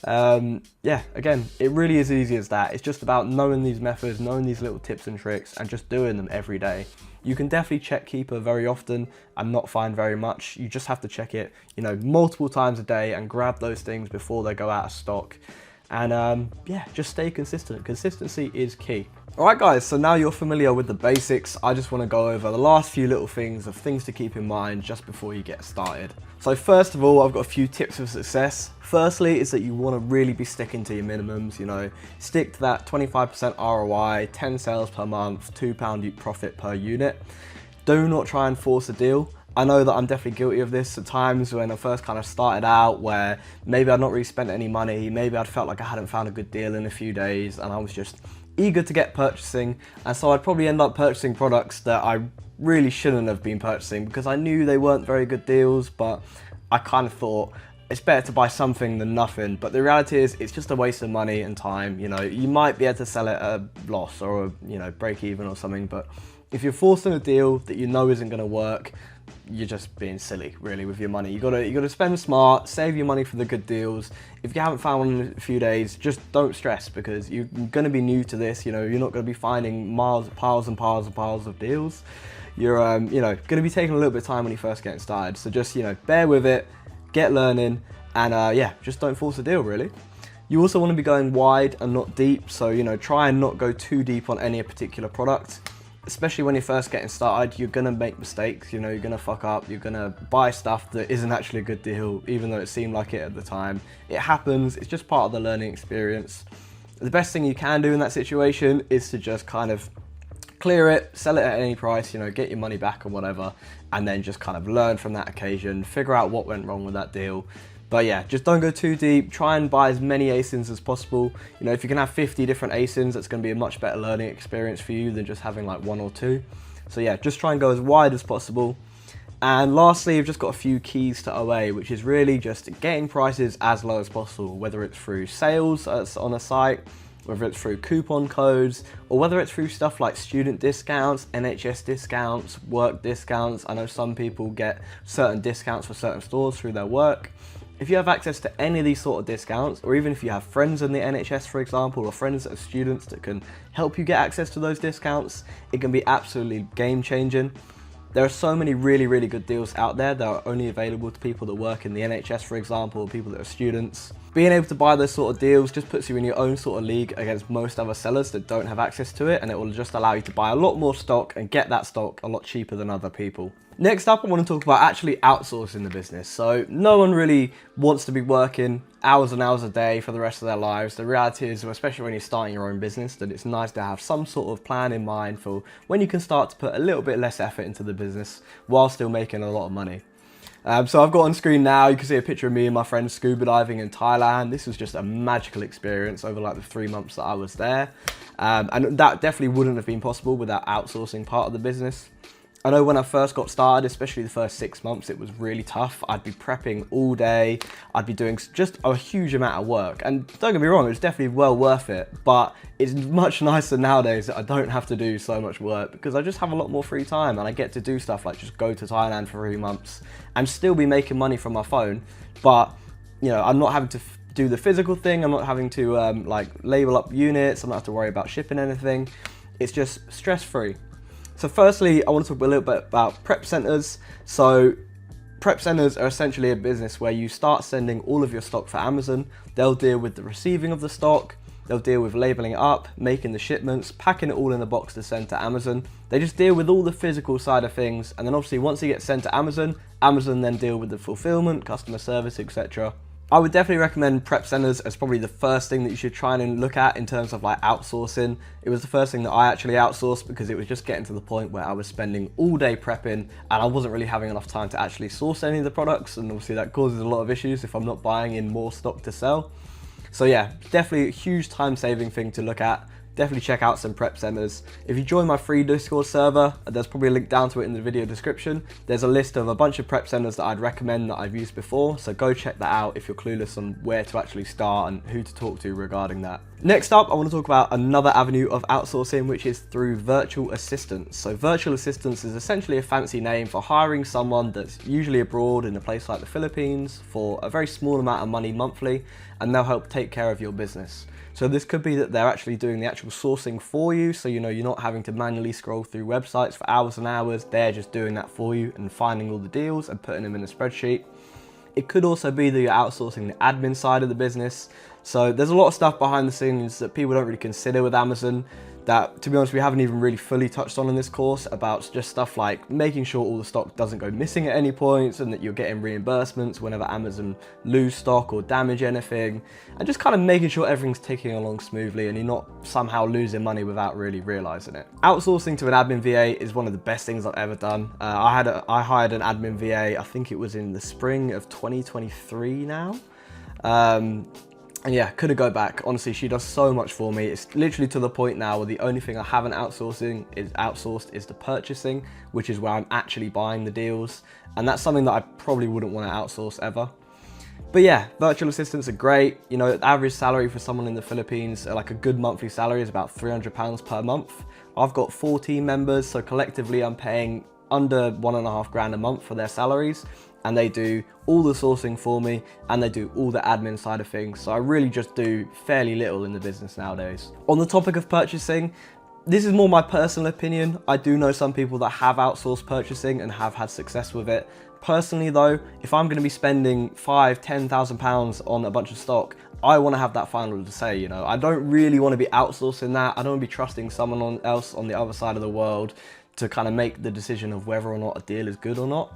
Yeah, again, it really is easy as that. It's just about knowing these methods, knowing these little tips and tricks, and just doing them every day. You can definitely check Keepa very often and not find very much. You just have to check it, you know, multiple times a day and grab those things before they go out of stock. And yeah, just stay consistent. Consistency is key. All right, guys, so now you're familiar with the basics. I just want to go over the last few little things to keep in mind just before you get started. So first of all, I've got a few tips for success. Firstly is that you want to really be sticking to your minimums, you know, stick to that 25% ROI, 10 sales per month, £2 profit per unit. Do not try and force a deal. I know that I'm definitely guilty of this at times when I first kind of started out, where maybe I'd not really spent any money, maybe I'd felt like I hadn't found a good deal in a few days, and I was just eager to get purchasing, and so I'd probably end up purchasing products that I really shouldn't have been purchasing because I knew they weren't very good deals, but I kind of thought it's better to buy something than nothing. But the reality is it's just a waste of money and time. You know, you might be able to sell it at a loss or, you know, break even or something, but if you're forcing a deal that you know isn't going to work, you're just being silly, really, with your money. You gotta spend smart, save your money for the good deals. If you haven't found one in a few days, just don't stress, because you're gonna be new to this. You know, you're not gonna be finding piles and piles and piles of deals. You're you know, gonna be taking a little bit of time when you first getting started. So just, you know, bear with it, get learning, and yeah, just don't force a deal, really. You also want to be going wide and not deep. So, you know, try and not go too deep on any particular product. Especially when you're first getting started, you're gonna make mistakes, you know, you're gonna fuck up, you're gonna buy stuff that isn't actually a good deal, even though it seemed like it at the time. It happens, it's just part of the learning experience. The best thing you can do in that situation is to just kind of clear it, sell it at any price, you know, get your money back or whatever, and then just kind of learn from that occasion, figure out what went wrong with that deal. But yeah, just don't go too deep. Try and buy as many ASINs as possible. You know, if you can have 50 different ASINs, that's going to be a much better learning experience for you than just having like 1 or 2. So yeah, just try and go as wide as possible. And lastly, you've just got a few keys to OA, which is really just getting prices as low as possible, whether it's through sales on a site, whether it's through coupon codes, or whether it's through stuff like student discounts, NHS discounts, work discounts. I know some people get certain discounts for certain stores through their work. If you have access to any of these sort of discounts, or even if you have friends in the NHS, for example, or friends that are students that can help you get access to those discounts, it can be absolutely game changing. There are so many really, really good deals out there that are only available to people that work in the NHS, for example, or people that are students. Being able to buy those sort of deals just puts you in your own sort of league against most other sellers that don't have access to it, and it will just allow you to buy a lot more stock and get that stock a lot cheaper than other people. Next up, I want to talk about actually outsourcing the business. So no one really wants to be working hours and hours a day for the rest of their lives. The reality is, especially when you're starting your own business, that it's nice to have some sort of plan in mind for when you can start to put a little bit less effort into the business while still making a lot of money. So I've got on screen now, you can see a picture of me and my friend scuba diving in Thailand. This was just a magical experience over like the 3 months that I was there. And that definitely wouldn't have been possible without outsourcing part of the business. I know when I first got started, especially the first 6 months, it was really tough. I'd be prepping all day. I'd be doing just a huge amount of work. And don't get me wrong, it was definitely well worth it, but it's much nicer nowadays that I don't have to do so much work, because I just have a lot more free time and I get to do stuff like just go to Thailand for 3 months and still be making money from my phone. But, you know, I'm not having to do the physical thing. I'm not having to like label up units. I'm not have to worry about shipping anything. It's just stress-free. So firstly, I want to talk a little bit about prep centers. So prep centers are essentially a business where you start sending all of your stock for Amazon. They'll deal with the receiving of the stock. They'll deal with labeling it up, making the shipments, packing it all in a box to send to Amazon. They just deal with all the physical side of things. And then obviously once it gets sent to Amazon, Amazon then deal with the fulfillment, customer service, etc. I would definitely recommend prep centers as probably the first thing that you should try and look at in terms of like outsourcing. It was the first thing that I actually outsourced, because it was just getting to the point where I was spending all day prepping and I wasn't really having enough time to actually source any of the products. And obviously that causes a lot of issues if I'm not buying in more stock to sell. So yeah, definitely a huge time saving thing to look at. Definitely check out some prep centers. If you join my free Discord server, there's probably a link down to it in the video description. There's a list of a bunch of prep centers that I'd recommend that I've used before. So go check that out if you're clueless on where to actually start and who to talk to regarding that. Next up, I want to talk about another avenue of outsourcing, which is through virtual assistants. So virtual assistants is essentially a fancy name for hiring someone that's usually abroad in a place like the Philippines for a very small amount of money monthly, and they'll help take care of your business. So this could be that they're actually doing the actual sourcing for you. So, you know, you're not having to manually scroll through websites for hours and hours. They're just doing that for you and finding all the deals and putting them in a spreadsheet. It could also be that you're outsourcing the admin side of the business. So there's a lot of stuff behind the scenes that people don't really consider with Amazon that, to be honest, we haven't even really fully touched on in this course, about just stuff like making sure all the stock doesn't go missing at any points and that you're getting reimbursements whenever Amazon lose stock or damage anything, and just kind of making sure everything's ticking along smoothly and you're not somehow losing money without really realizing it. Outsourcing to an admin VA is one of the best things I've ever done. I hired an admin VA, I think it was in the spring of 2023 now. And yeah, couldn't go back. Honestly, she does so much for me. It's literally to the point now where the only thing I haven't outsourced is the purchasing, which is where I'm actually buying the deals. And that's something that I probably wouldn't want to outsource ever. But yeah, virtual assistants are great. You know, the average salary for someone in the Philippines, like a good monthly salary, is about £300 per month. I've got 4 team members, so collectively I'm paying under 1.5 grand a month for their salaries, and they do all the sourcing for me and they do all the admin side of things. So I really just do fairly little in the business nowadays. On the topic of purchasing, this is more my personal opinion. I do know some people that have outsourced purchasing and have had success with it. Personally though, if I'm going to be spending £5,000-10,000 on a bunch of stock, I want to have that final say, you know. I don't really want to be outsourcing that. I don't want to be trusting someone else on the other side of the world to kind of make the decision of whether or not a deal is good or not.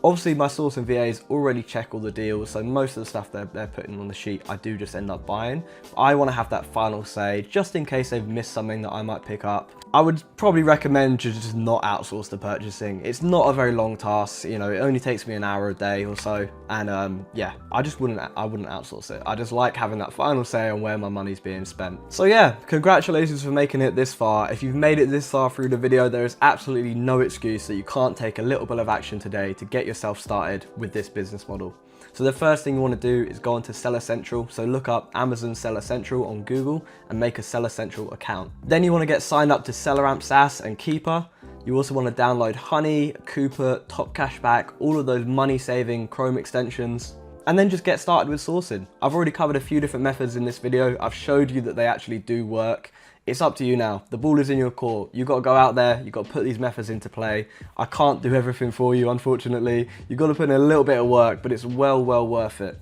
Obviously, my sourcing VAs already check all the deals, so most of the stuff they're putting on the sheet, I do just end up buying. I want to have that final say, just in case they've missed something that I might pick up. I would probably recommend to just not outsource the purchasing. It's not a very long task, you know, it only takes me an hour a day or so. And yeah, I wouldn't outsource it. I just like having that final say on where my money's being spent. So yeah, congratulations for making it this far. If you've made it this far through the video, there is absolutely no excuse that you can't take a little bit of action today to get yourself started with this business model. So the first thing you want to do is go onto Seller Central. So look up Amazon Seller Central on Google and make a Seller Central account. Then you want to get signed up to selleramp SaaS and Keepa. You also want to download Honey, Keepa, Top Cashback, all of those money saving Chrome extensions. And then just get started with sourcing. I've already covered a few different methods in this video. I've showed you that they actually do work. It's up to you now. The ball is in your court. You've got to go out there. You've got to put these methods into play. I can't do everything for you, unfortunately. You've got to put in a little bit of work, but it's well worth it.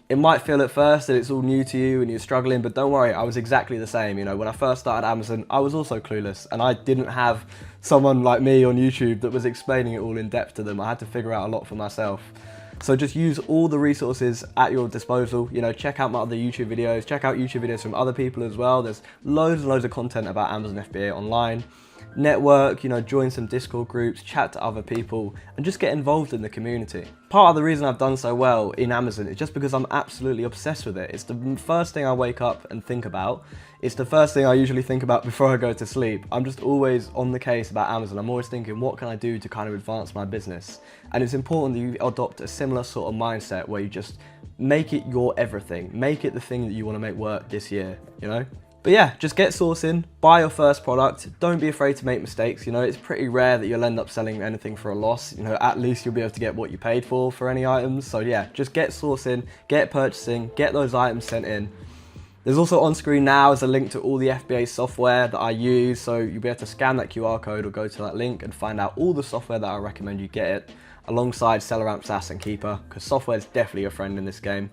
It might feel at first that it's all new to you and you're struggling, but don't worry, I was exactly the same. You know, when I first started Amazon, I was also clueless and I didn't have someone like me on YouTube that was explaining it all in depth to them. I had to figure out a lot for myself. So just use all the resources at your disposal. You know, check out my other YouTube videos, check out YouTube videos from other people as well. There's loads and loads of content about Amazon FBA online. Network, you know, join some Discord groups, chat to other people, and just get involved in the community. Part of the reason I've done so well in Amazon is just because I'm absolutely obsessed with it. It's the first thing I wake up and think about. It's the first thing I usually think about before I go to sleep. I'm just always on the case about Amazon. I'm always thinking, what can I do to kind of advance my business? And it's important that you adopt a similar sort of mindset where you just make it your everything. Make it the thing that you want to make work this year, you know? But yeah, just get sourcing, buy your first product. Don't be afraid to make mistakes. You know, it's pretty rare that you'll end up selling anything for a loss. You know, at least you'll be able to get what you paid for any items. So yeah, just get sourcing, get purchasing, get those items sent in. There's also on screen now is a link to all the FBA software that I use. So you'll be able to scan that QR code or go to that link and find out all the software that I recommend you get it, alongside selleramp SaaS and Keepa, because software is definitely a friend in this game.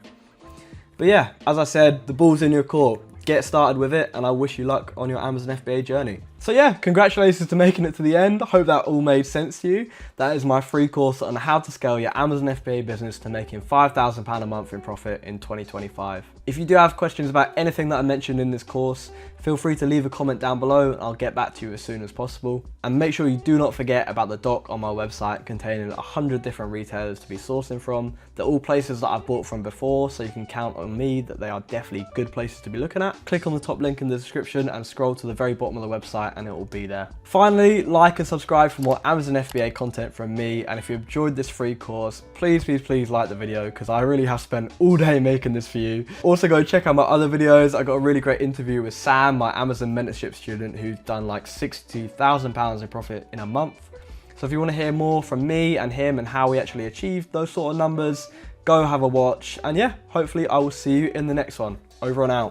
But yeah, as I said, the ball's in your court. Get started with it, and I wish you luck on your Amazon FBA journey. So yeah, congratulations to making it to the end. I hope that all made sense to you. That is my free course on how to scale your Amazon FBA business to making £5,000 a month in profit in 2025. If you do have questions about anything that I mentioned in this course, feel free to leave a comment down below and I'll get back to you as soon as possible. And make sure you do not forget about the doc on my website containing 100 different retailers to be sourcing from. They're all places that I've bought from before, so you can count on me that they are definitely good places to be looking at. Click on the top link in the description and scroll to the very bottom of the website and it will be there. Finally, like and subscribe for more Amazon FBA content from me. And if you enjoyed this free course, please like the video, because I really have spent all day making this for you. Also go check out my other videos. I got a really great interview with Sam, my Amazon mentorship student, who's done like £60,000 in profit in a month. So if you want to hear more from me and him and how we actually achieved those sort of numbers, go have a watch. And yeah, hopefully I will see you in the next one. Over and out.